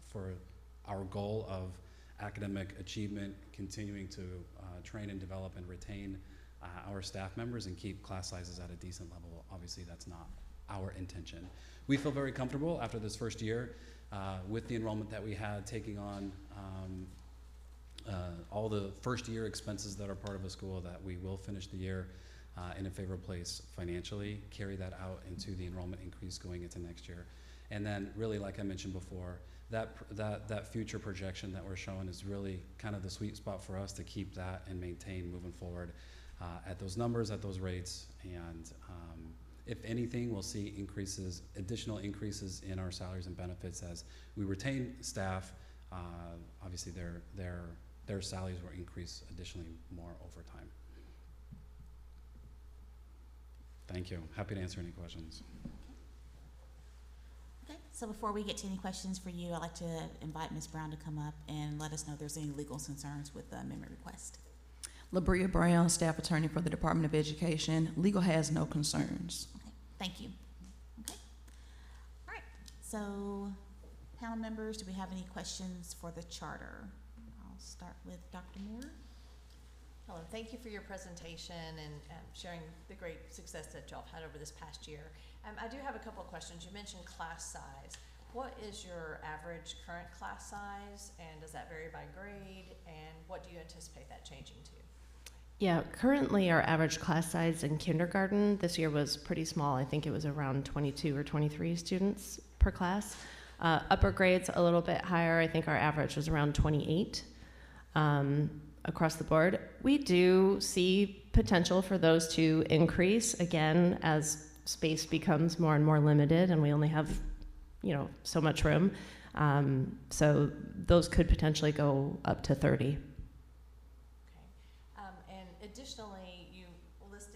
for our goal of academic achievement, continuing to train and develop and retain our staff members and keep class sizes at a decent level, obviously that's not our intention. We feel very comfortable after this first year with the enrollment that we had, taking on all the first year expenses that are part of a school, that we will finish the year in a favorable place financially, carry that out into the enrollment increase going into next year. And then really, like I mentioned before, that future projection that we're showing is really kind of the sweet spot for us to keep that and maintain moving forward at those numbers, at those rates. And if anything, we'll see additional increases in our salaries and benefits as we retain staff. Obviously, their salaries will increase additionally more over time. Thank you. Happy to answer any questions. Okay, so before we get to any questions for you, I'd like to invite Ms. Brown to come up and let us know if there's any legal concerns with the amendment request. Labria Brown, staff attorney for the Department of Education. Legal has no concerns. Okay, thank you. Okay, all right, so panel members, do we have any questions for the charter? I'll start with Dr. Moore. Hello, thank you for your presentation and sharing the great success that y'all have had over this past year. I do have a couple of questions. You mentioned class size. What is your average current class size, and does that vary by grade, and what do you anticipate that changing to? Yeah, currently our average class size in kindergarten this year was pretty small. I think it was around 22 or 23 students per class. Upper grades a little bit higher. I think our average was around 28 across the board. We do see potential for those to increase again as space becomes more and more limited and we only have, so much room. So those could potentially go up to 30. And additionally, you list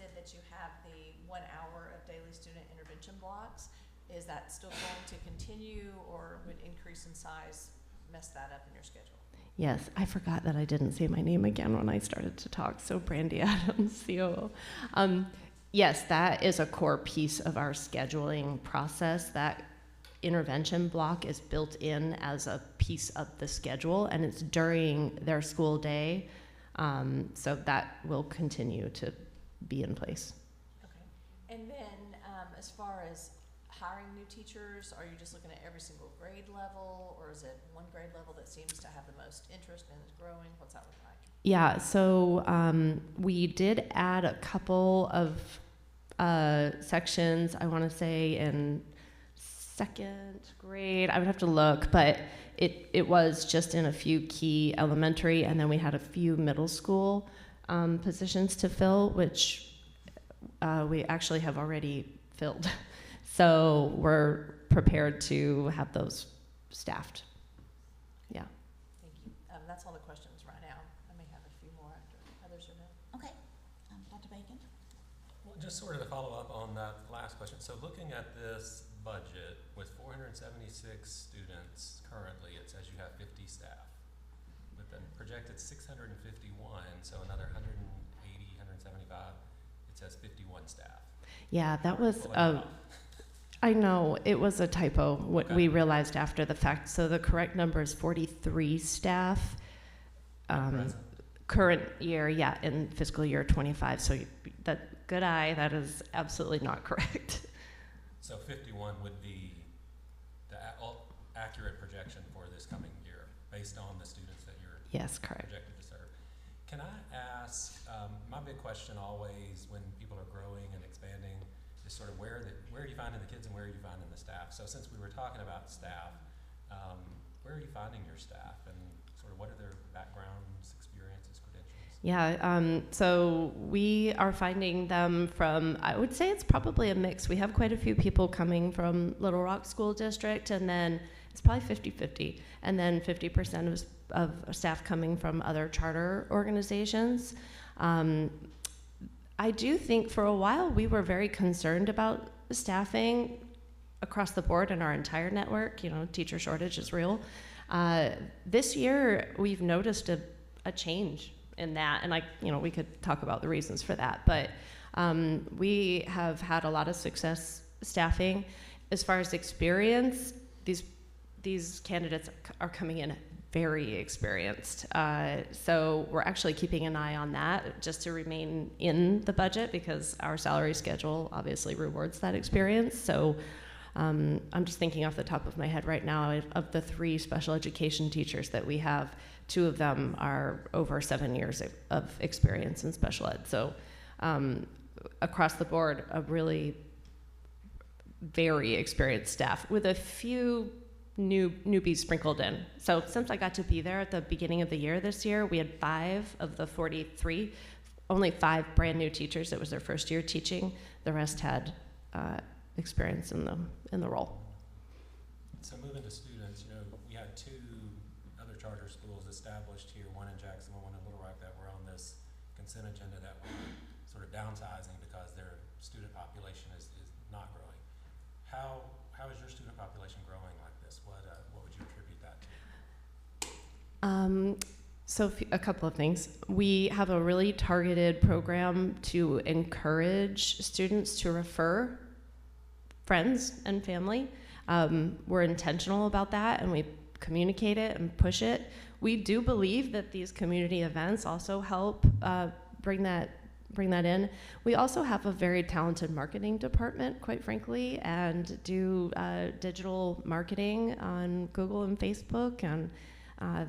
intervention blocks. Is that still going to continue, or would increase in size mess that up in your schedule? Yes, I forgot that I didn't say my name again when I started to talk. So Brandy Adams, COO. Yes, that is a core piece of our scheduling process. That intervention block is built in as a piece of the schedule, and it's during their school day. So that will continue to be in place. Okay. And then as far as hiring new teachers, are you just looking at every single grade level, or is it one grade level that seems to have the most interest and is growing? What's that look like? Yeah, so we did add a couple of sections, I want to say in second grade. I would have to look, but it was just in a few key elementary, and then we had a few middle school positions to fill, which we actually have already filled. So we're prepared to have those staffed. Yeah. Thank you. That's all the questions right now. I may have a few more after others are done. Okay, Dr. Bacon? Well, just sort of to follow up on that last question. So looking at this budget with 476 students currently, it says you have 50 staff. With the projected 651, so another 180, 175, it says 51 staff. Yeah, that was Pulling that off. I know, it was a typo, what Okay. we realized after the fact. So the correct number is 43 staff. Present. Current year, yeah, in fiscal year 25. So that, good eye, that is absolutely not correct. So 51 would be the accurate projection for this coming year, based on the students that you're Yes, correct. projected to serve. Can I ask, my big question always when people are growing and expanding is sort of where are you finding the kids and where are you finding the staff? So since we were talking about staff, where are you finding your staff, and sort of what are their backgrounds, experiences, credentials? Yeah, so we are finding them from, I would say it's probably a mix. We have quite a few people coming from Little Rock School District, and then it's probably 50-50, and then 50% of staff coming from other charter organizations. I do think for a while we were very concerned about staffing across the board in our entire network. You know, teacher shortage is real. This year we've noticed a change in that, and we could talk about the reasons for that, but we have had a lot of success staffing. As far as experience, these candidates are coming in very experienced. So we're actually keeping an eye on that just to remain in the budget, because our salary schedule obviously rewards that experience. So I'm just thinking off the top of my head right now, of the 3 special education teachers that we have, 2 of them are over 7 years of experience in special ed. So across the board, a really very experienced staff with a few newbies sprinkled in. So since I got to be there at the beginning of the year this year, we had 5 of the 43, only 5 brand new teachers. It was their first year teaching. The rest had experience in the role. So moving to students, we had 2 other charter schools established here, one in Jacksonville, one in Little Rock, that were on this consent agenda that were sort of downsizing because their student population is not growing. How is your student population growing like this? What would you attribute that to? So a couple of things. We have a really targeted program to encourage students to refer friends and family. We're intentional about that, and we communicate it and push it. We do believe that these community events also help bring that in. We also have a very talented marketing department, quite frankly, and do digital marketing on Google and Facebook, and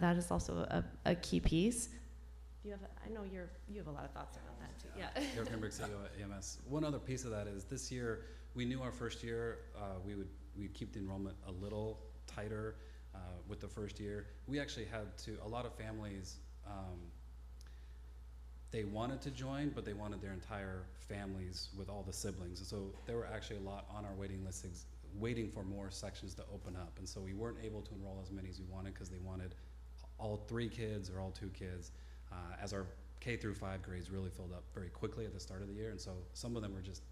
that is also a key piece. I know you have a lot of thoughts about that too. Yeah. Eric Hembrick, CEO at EMS. One other piece of that is this year, we knew our first year we'd keep the enrollment a little tighter with the first year. We actually had a lot of families, they wanted to join, but they wanted their entire families with all the siblings. And so there were actually a lot on our waiting list waiting for more sections to open up. And so we weren't able to enroll as many as we wanted because they wanted all 3 kids or all 2 kids, as our K through 5 grades really filled up very quickly at the start of the year. And so some of them were just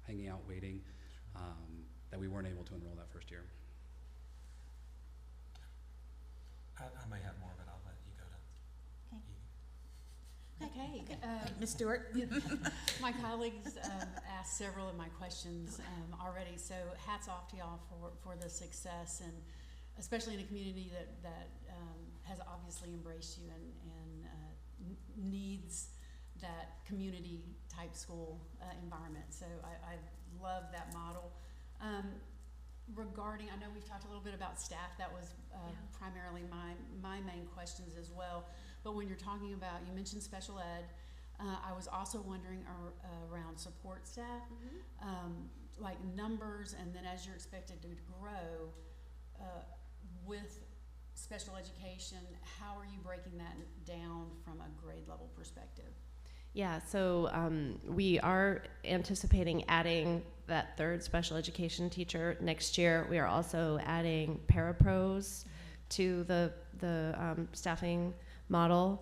hanging out waiting. that we weren't able to enroll that first year. I may have more, but I'll let you go to. Okay. Ms. Stewart? My colleagues asked several of my questions already, so hats off to y'all for the success, and especially in a community that has obviously embraced you and needs that community type school environment. So I love that model. Regarding, I know we've talked a little bit about staff. That was primarily my main questions as well. But when you're talking about, you mentioned special ed, I was also wondering around support staff, like numbers, and then as you're expected to grow with special education, how are you breaking that down from a grade level perspective? Yeah, so we are anticipating adding that third special education teacher next year. We are also adding parapros to the staffing model.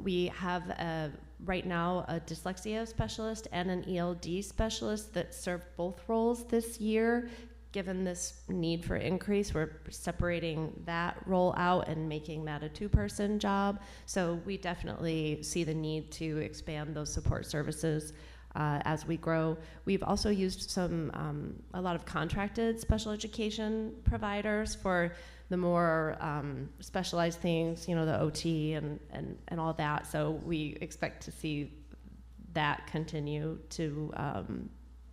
We have right now a dyslexia specialist and an ELD specialist that serve both roles this year. Given this need for increase, we're separating that role out and making that a two-person job. So we definitely see the need to expand those support services as we grow. We've also used a lot of contracted special education providers for the more specialized things, you know, the OT and all that. So we expect to see that continue to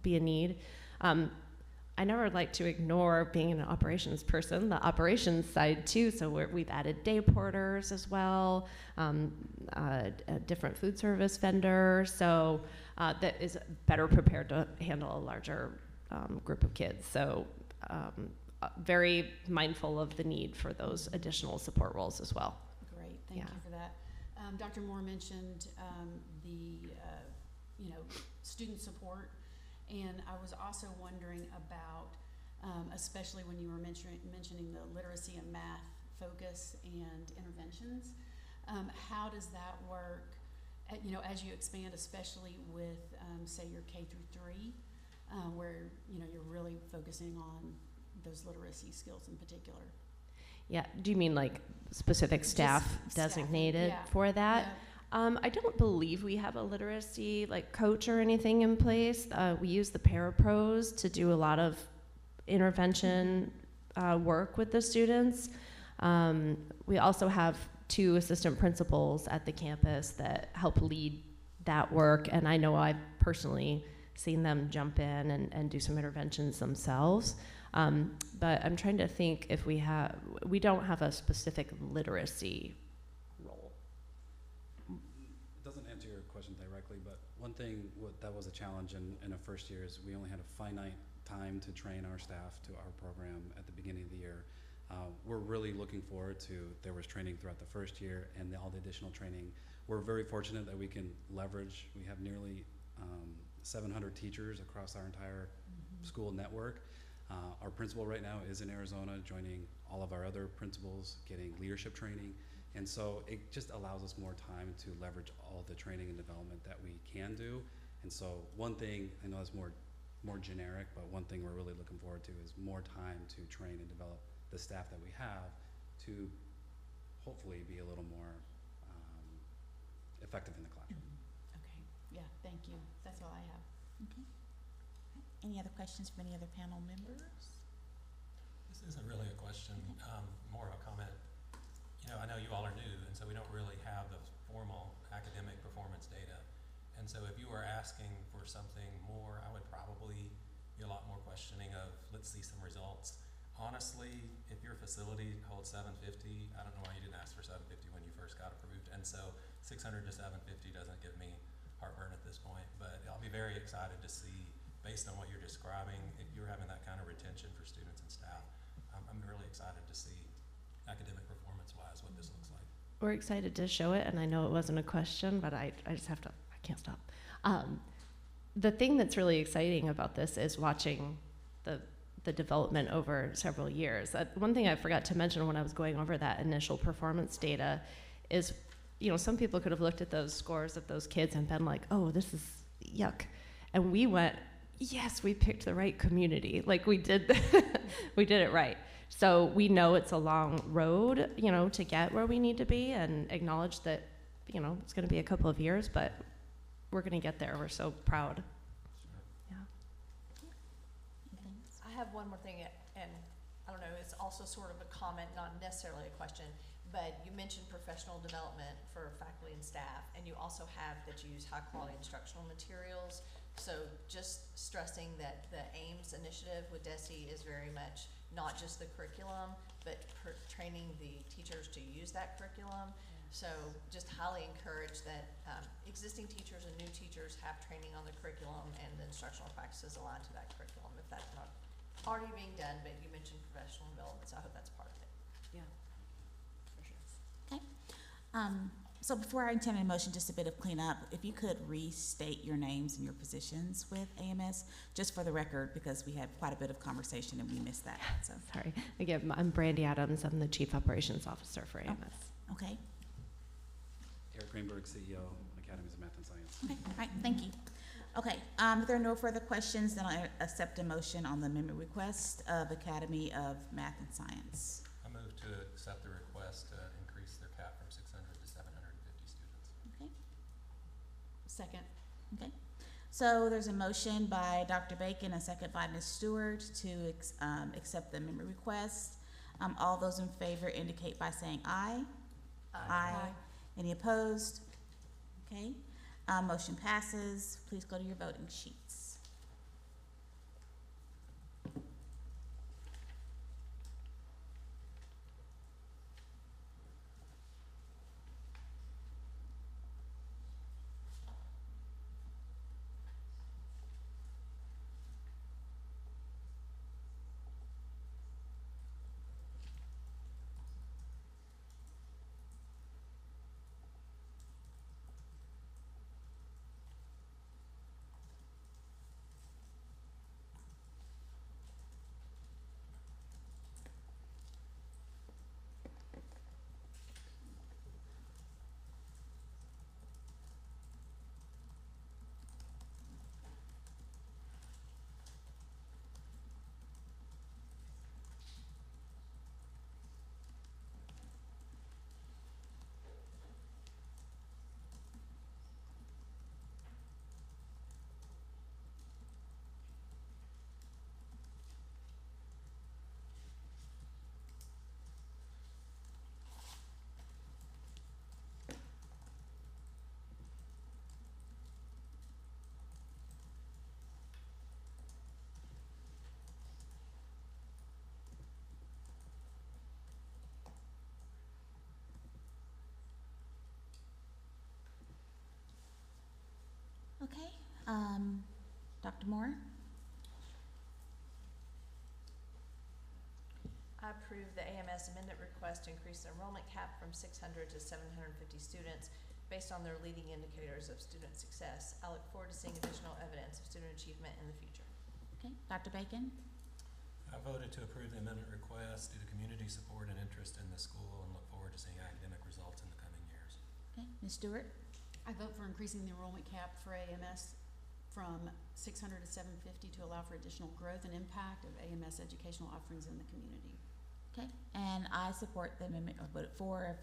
be a need. I never like to ignore being an operations person, the operations side too. So we've added day porters as well, a different food service vendor. So that is better prepared to handle a larger group of kids. So very mindful of the need for those additional support roles as well. Great, thank you for that. Dr. Moore mentioned the student support. And I was also wondering about, especially when you were mentioning the literacy and math focus and interventions, how does that work, as you expand, especially with, say, your K through 3, where, you're really focusing on those literacy skills in particular? Yeah, do you mean like specific staff designated for that? Yeah. I don't believe we have a literacy coach or anything in place. We use the parapros to do a lot of intervention work with the students. We also have 2 assistant principals at the campus that help lead that work, and I know I've personally seen them jump in and do some interventions themselves. But I'm trying to think if we don't have a specific literacy role. It doesn't answer your question directly, but one thing that was a challenge in a first year is we only had a finite time to train our staff to our program at the beginning of the year. We're really looking forward to, there was training throughout the first year and all the additional training. We're very fortunate that we can leverage, we have nearly 700 teachers across our entire school network. Our principal right now is in Arizona, joining all of our other principals, getting leadership training. And so it just allows us more time to leverage all the training and development that we can do. And so one thing, I know it's more generic, but one thing we're really looking forward to is more time to train and develop the staff that we have to hopefully be a little more effective in the classroom. Okay, yeah, thank you. That's all I have. Okay. Any other questions from any other panel members? This isn't really a question, more of a comment. I know you all are new, and so we don't really have the formal academic performance data. And so if you were asking for something more, I would probably be a lot more questioning of, let's see some results. Honestly, if your facility holds 750, I don't know why you didn't ask for 750 when you first got approved. And so 600 to 750 doesn't give me heartburn at this point, but I'll be very excited to see, based on what you're describing, if you're having that kind of retention for students and staff. I'm really excited to see academic performance-wise what this looks like. We're excited to show it, and I know it wasn't a question, but I just have to, I can't stop. The thing that's really exciting about this is watching the development over several years. One thing I forgot to mention when I was going over that initial performance data is, some people could have looked at those scores of those kids and been like, oh, this is yuck. And we went yes, we picked the right community. Like we did, we did it right. So we know it's a long road, you know, to get where we need to be, and acknowledge that, you know, it's going to be a couple of years, but we're going to get there. We're so proud. Yeah. I have one more thing, and I don't know, it's also sort of a comment, not necessarily a question, but you mentioned professional development for faculty and staff, and you also have that you use high-quality instructional materials. So just stressing that the AIMS initiative with DESE is very much not just the curriculum, but training the teachers to use that curriculum. So just highly encourage that existing teachers and new teachers have training on the curriculum and the instructional practices aligned to that curriculum, if that's not already being done, but you mentioned professional development, so I hope that's part of it. Yeah, for sure. Okay. So before I intend a motion, just a bit of cleanup. If you could restate your names and your positions with AMS, just for the record, because we had quite a bit of conversation and we missed that. So. Sorry. Again, I'm Brandy Adams. I'm the Chief Operations Officer for AMS. Okay. Eric Greenberg, CEO, Academies of Math and Science. Okay. All right. Thank you. Okay. If there are no further questions, then I'll accept a motion on the amendment request of Academy of Math and Science. I move to accept the request to increase their cap from 600 to 750 students. Okay. Second. Okay. So there's a motion by Dr. Bacon, a second by Ms. Stewart to accept the amendment request. All those in favor indicate by saying aye. Aye. Any opposed? Okay. Motion passes. Please go to your voting sheets. Okay. Dr. Moore? I approve the AMS amendment request to increase the enrollment cap from 600 to 750 students based on their leading indicators of student success. I look forward to seeing additional evidence of student achievement in the future. Okay. Dr. Bacon? I voted to approve the amendment request due to community support and interest in the school, and look forward to seeing academic results in the coming years. Okay. Ms. Stewart? I vote for increasing the enrollment cap for AMS from 600 to 750 to allow for additional growth and impact of AMS educational offerings in the community. Okay, and I support the amendment, or voted for,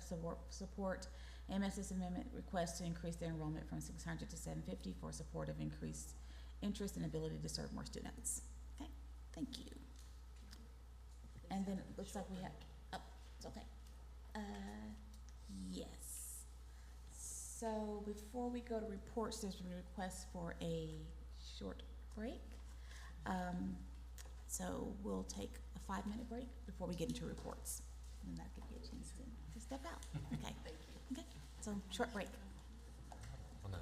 support AMS's amendment request to increase their enrollment from 600 to 750 for support of increased interest and ability to serve more students. Okay, thank you. And then it looks like we have, oh, it's okay. Yes. So before we go to reports, there's been a request for a short break. So we'll take a 5-minute break before we get into reports. And that gives you a chance to step out. Okay. Thank you. Okay, so short break. Well, no.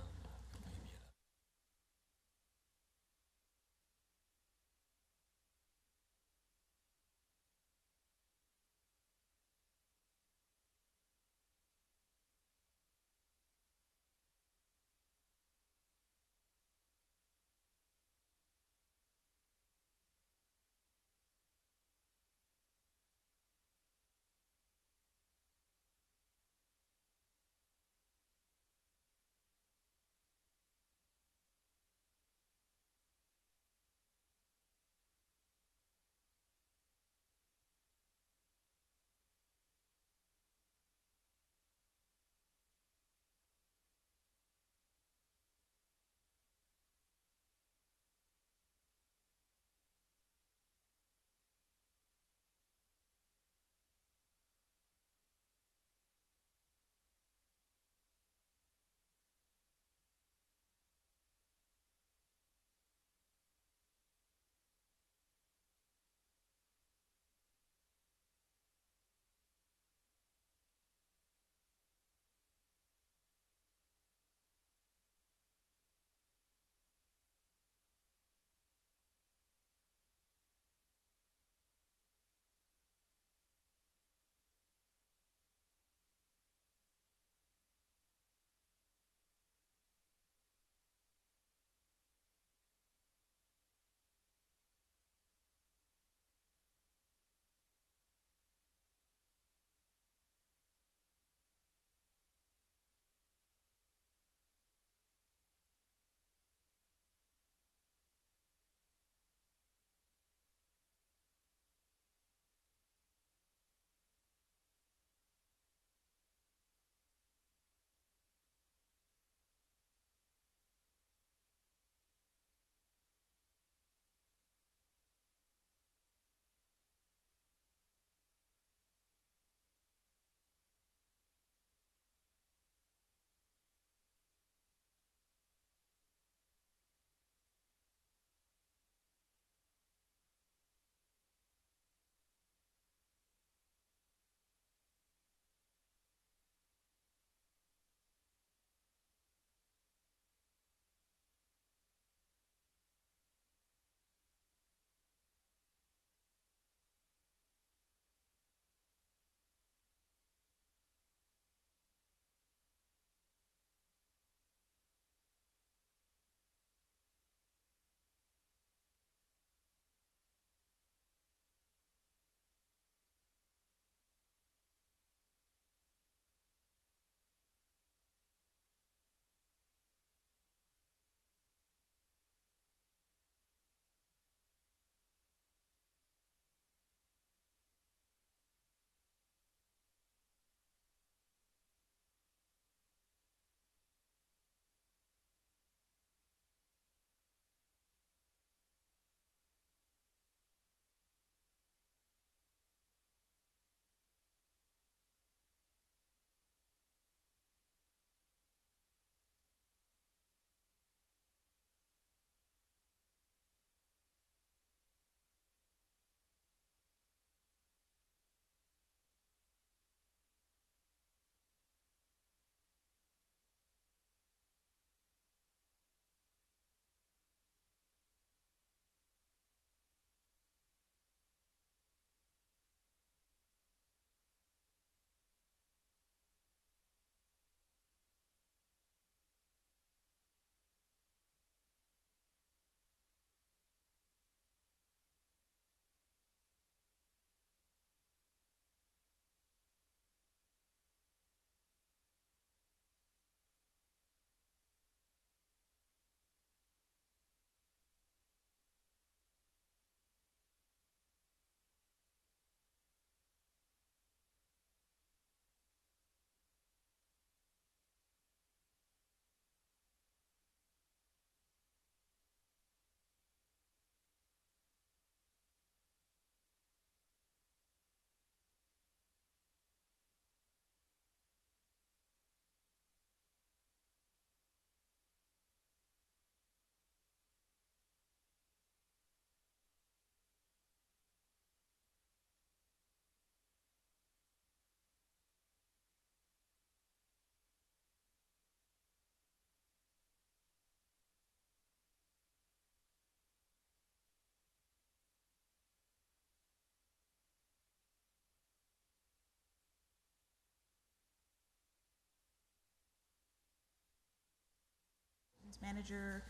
Manager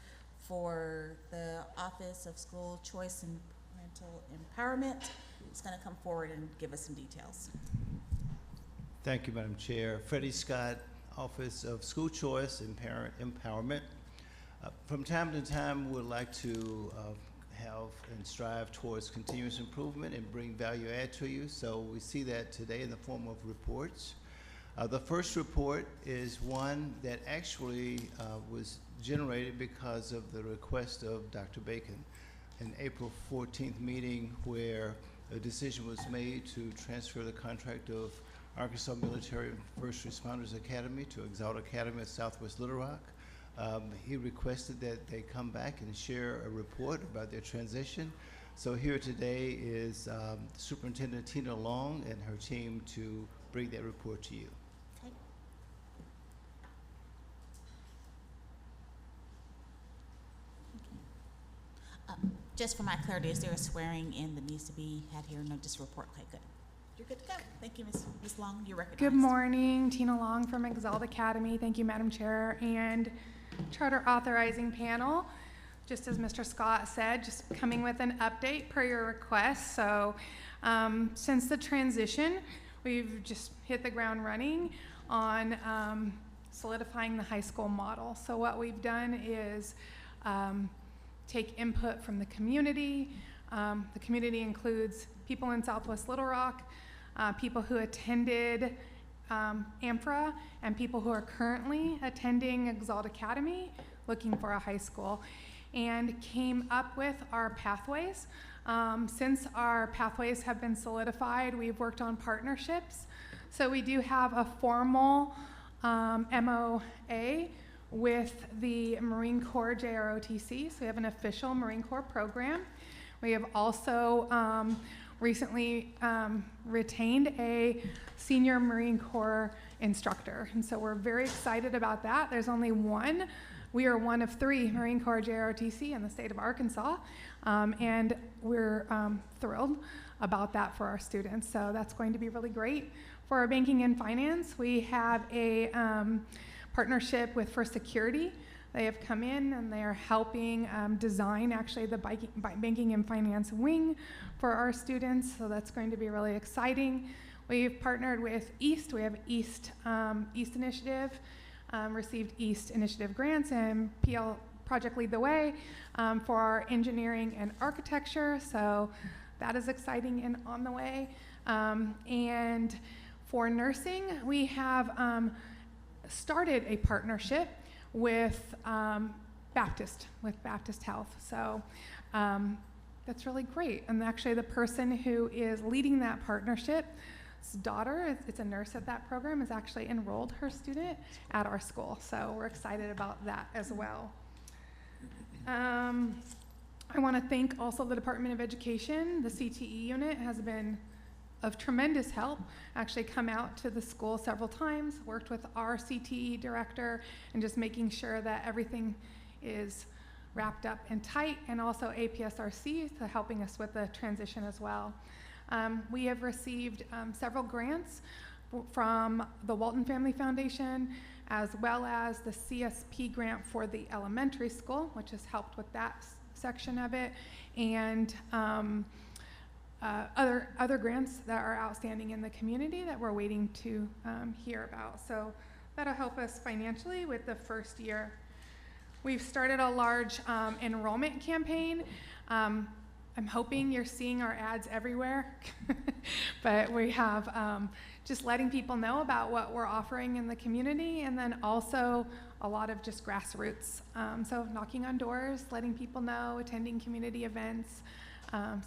for the Office of School Choice and Parental Empowerment, is going to come forward and give us some details. Thank you, Madam Chair. Freddie Scott, Office of School Choice and Parent Empowerment. From time to time, we'd like to have and strive towards continuous improvement and bring value add to you. So we see that today in the form of reports. The first report is one that actually was generated because of the request of Dr. Bacon, an April 14th meeting where a decision was made to transfer the contract of Arkansas Military First Responders Academy to Exalt Academy at Southwest Little Rock. He requested that they come back and share a report about their transition. So here today is Superintendent Tina Long and her team to bring that report to you. Just for my clarity, is there a swearing in that needs to be had here? No, just report. Okay, good. You're good to go. Thank you, Ms. Long. You're recognized. Good morning, Tina Long from Exalt Academy. Thank you, Madam Chair and Charter Authorizing Panel. Just as Mr. Scott said, just coming with an update per your request. So since the transition, we've just hit the ground running on solidifying the high school model. So what we've done is take input from the community. The community includes people in Southwest Little Rock, people who attended AMFRA, and people who are currently attending Exalt Academy looking for a high school, and came up with our pathways. Since our pathways have been solidified, we've worked on partnerships. So we do have a formal MOA with the Marine Corps JROTC, so we have an official Marine Corps program. We have also recently retained a senior Marine Corps instructor, and so we're very excited about that. There's only one. We are one of 3 Marine Corps JROTC in the state of Arkansas, and we're thrilled about that for our students, so that's going to be really great. For our banking and finance, we have a partnership with First Security. They have come in and they are helping design actually the banking and finance wing for our students, so that's going to be really exciting. We've partnered with EAST. We have EAST Initiative, received EAST Initiative grants, and PL Project Lead the Way for our engineering and architecture, so that is exciting and on the way. And for nursing, we have started a partnership with Baptist Health. So that's really great. And actually the person who is leading that partnership's daughter, it's a nurse at that program, is actually enrolled her student at our school. So we're excited about that as well. I want to thank also the Department of Education. The CTE unit has been of tremendous help, actually come out to the school several times, worked with our CTE director, and just making sure that everything is wrapped up and tight, and also APSRC to helping us with the transition as well. We have received several grants from the Walton Family Foundation, as well as the CSP grant for the elementary school, which has helped with that section of it, and other grants that are outstanding in the community that we're waiting to hear about. So that'll help us financially with the first year. We've started a large enrollment campaign. I'm hoping you're seeing our ads everywhere, but we have just letting people know about what we're offering in the community, and then also a lot of just grassroots. So knocking on doors, letting people know, attending community events,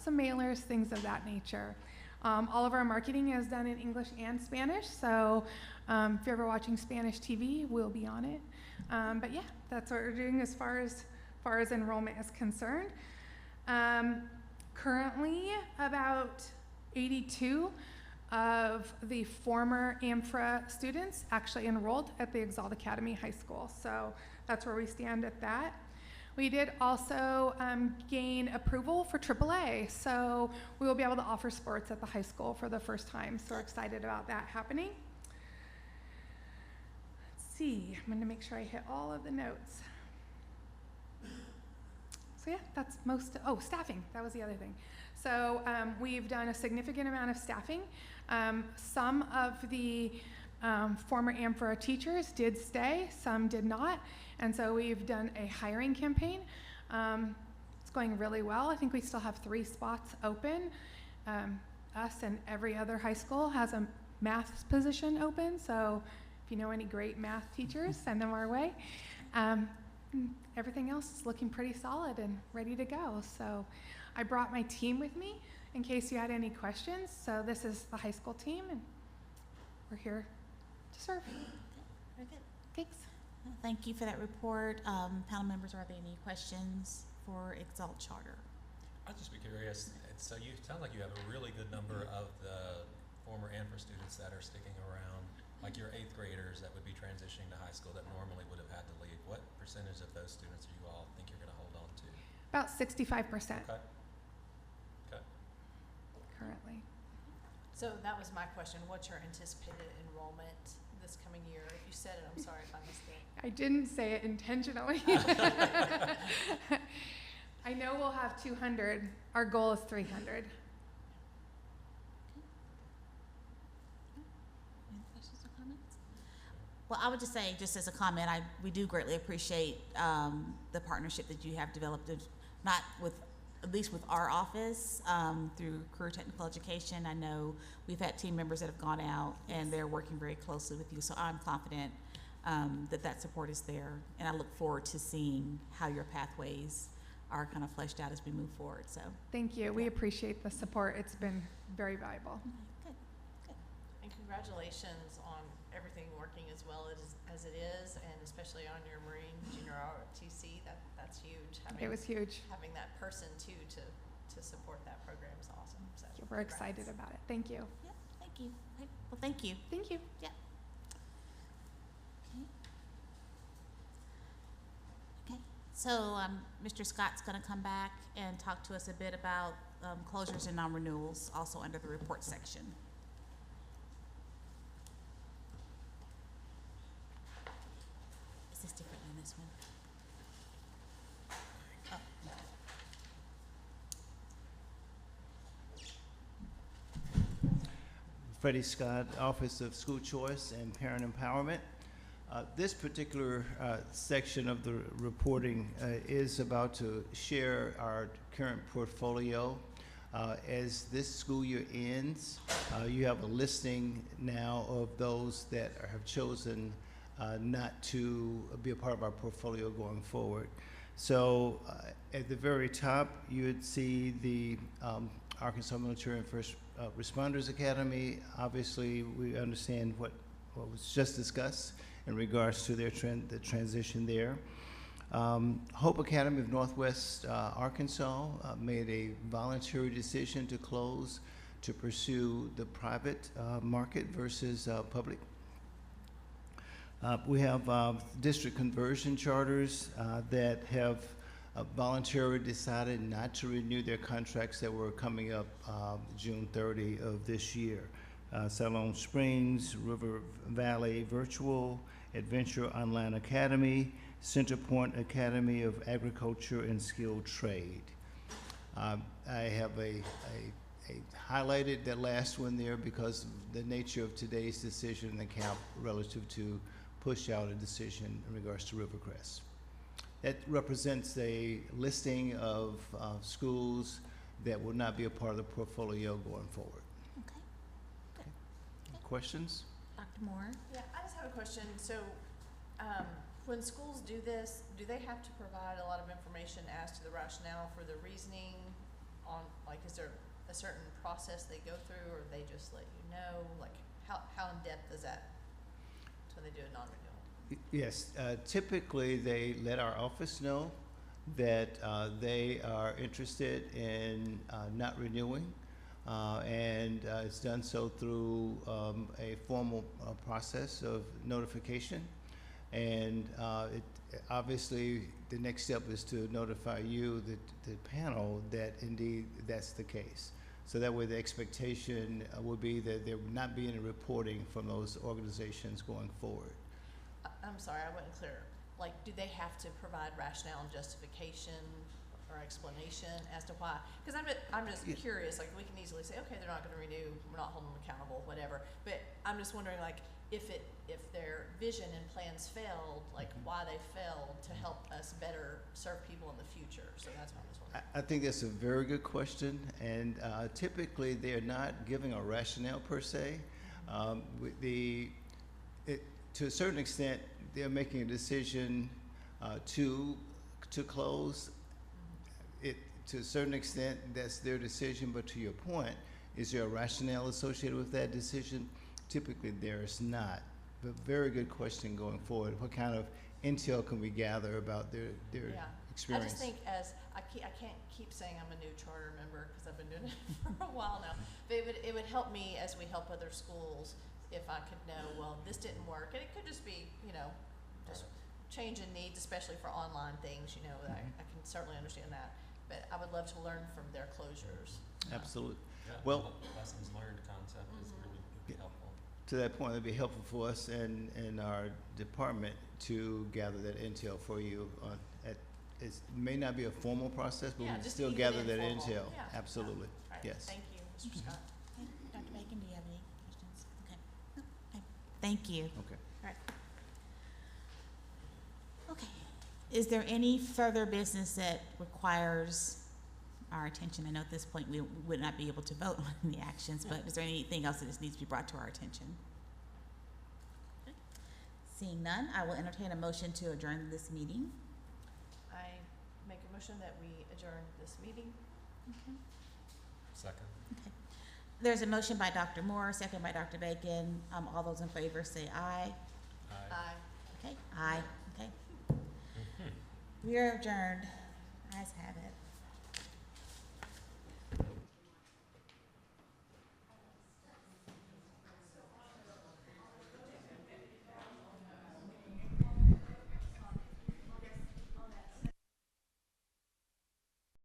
some mailers, things of that nature. All of our marketing is done in English and Spanish, so if you're ever watching Spanish TV, we'll be on it. But yeah, that's what we're doing as far as enrollment is concerned. Currently, about 82 of the former AMFRA students actually enrolled at the Exalt Academy High School, so that's where we stand at that. We did also gain approval for AAA, so we will be able to offer sports at the high school for the first time, so we're excited about that happening. Let's see, I'm gonna make sure I hit all of the notes. So yeah, that's staffing, that was the other thing. So we've done a significant amount of staffing. Some of the former Amphora teachers did stay, some did not. And so we've done a hiring campaign. It's going really well. I think we still have 3 spots open. Us and every other high school has a math position open. So if you know any great math teachers, send them our way. Everything else is looking pretty solid and ready to go. So I brought my team with me in case you had any questions. So this is the high school team, and we're here to serve. Very good. Thanks. Thank you for that report. Panel members, are there any questions for Exalt Charter? I'd just be curious, so you sound like you have a really good number of the former Amphora students that are sticking around, like your 8th graders that would be transitioning to high school that normally would have had to leave. What percentage of those students do you all think you're going to hold on to? About 65% Okay. Okay. currently. So that was my question. What's your anticipated enrollment this coming year? If you said it, I'm sorry if I missed it. I didn't say it intentionally. I know we'll have 200. Our goal is 300. Any questions or comments? Well, I would just say, just as a comment, we do greatly appreciate the partnership that you have developed, not with, at least with our office, through Career Technical Education. I know we've had team members that have gone out and they're working very closely with you, so I'm confident that support is there, and I look forward to seeing how your pathways are kind of fleshed out as we move forward. So Thank you. We appreciate the support. It's been very valuable. good. And congratulations on everything working as well as it is, and especially on your Marine Junior ROTC. That's huge. It was huge. Having that person too to support that program is awesome. So We're congrats. excited about it. Thank you. Yeah, thank you. Well, thank you. Thank you. Yeah. Okay. So Mr. Scott's going to come back and talk to us a bit about closures and non-renewals, also under the report section. Is this different than this one? Oh, Freddie Scott, Office of School Choice and Parent Empowerment. This particular section of the reporting is about to share our current portfolio. As this school year ends, you have a listing now of those that have chosen not to be a part of our portfolio going forward. So at the very top, you would see the Arkansas Military and First Responders Academy. Obviously, we understand what was just discussed in regards to their the transition there. Hope Academy of Northwest Arkansas made a voluntary decision to close to pursue the private market versus public. We have district conversion charters that have voluntarily decided not to renew their contracts that were coming up June 30 of this year. Salone Springs, River Valley Virtual, Adventure Online Academy, Centerpoint Academy of Agriculture and Skilled Trade. I have highlighted that last one there because of the nature of today's decision in the CAP relative to push out a decision in regards to Rivercrest. That represents a listing of schools that will not be a part of the portfolio going forward. okay. Good. Questions? Dr. Moore? Yeah, I just have a question. So, when schools do this, do they have to provide a lot of information as to the rationale for the reasoning on, like, is there a certain process they go through, or they just let you know? Like, how in depth is that when they do a non-renewal? Yes, typically they let our office know that they are interested in not renewing, and it's done so through a formal process of notification. And obviously the next step is to notify you, the panel, that indeed that's the case. So that way the expectation would be that there would not be any reporting from those organizations going forward. I'm sorry, I wasn't clear. Like, do they have to provide rationale and justification or explanation as to why? Because I'm just Yeah. curious, like, we can easily say, okay, they're not gonna renew, we're not holding them accountable, whatever. But I'm just wondering, like, if their vision and plans failed, like, why they failed to help us better serve people in the future. So that's what I was wondering. I think that's a very good question, and typically they're not giving a rationale per se. To a certain extent, they're making a decision to close. To a certain extent, that's their decision. But to your point, is there a rationale associated with that decision? Typically, there is not. But very good question going forward. What kind of intel can we gather about their Yeah. experience? I just think I can't keep saying I'm a new charter member because I've been doing it for a while now. But it would help me as we help other schools if I could know, well, this didn't work. And it could just be, just change in needs, especially for online things, I can certainly understand that. But I would love to learn from their closures. Absolutely. Yeah, Well, the lessons learned concept is really helpful. to that point, it'd be helpful for us and our department to gather that intel for you. It may not be a formal process, but we Yeah, can just still even gather that informal. intel. Yeah. Absolutely. All right. Yes. Thank you, Mr. Scott. Okay. Dr. Bacon, do you have any questions? Okay. No? Okay. Thank you. Okay. All right. Okay. Is there any further business that requires our attention? I know at this point we would not be able to vote on any actions, but is there anything else that just needs to be brought to our attention? Okay. Seeing none, I will entertain a motion to adjourn this meeting. I make a motion that we adjourn this meeting. Second. Okay. There's a motion by Dr. Moore, second by Dr. Bacon. All those in favor say aye. Aye. Okay, aye. Okay. We are adjourned. Ayes have it.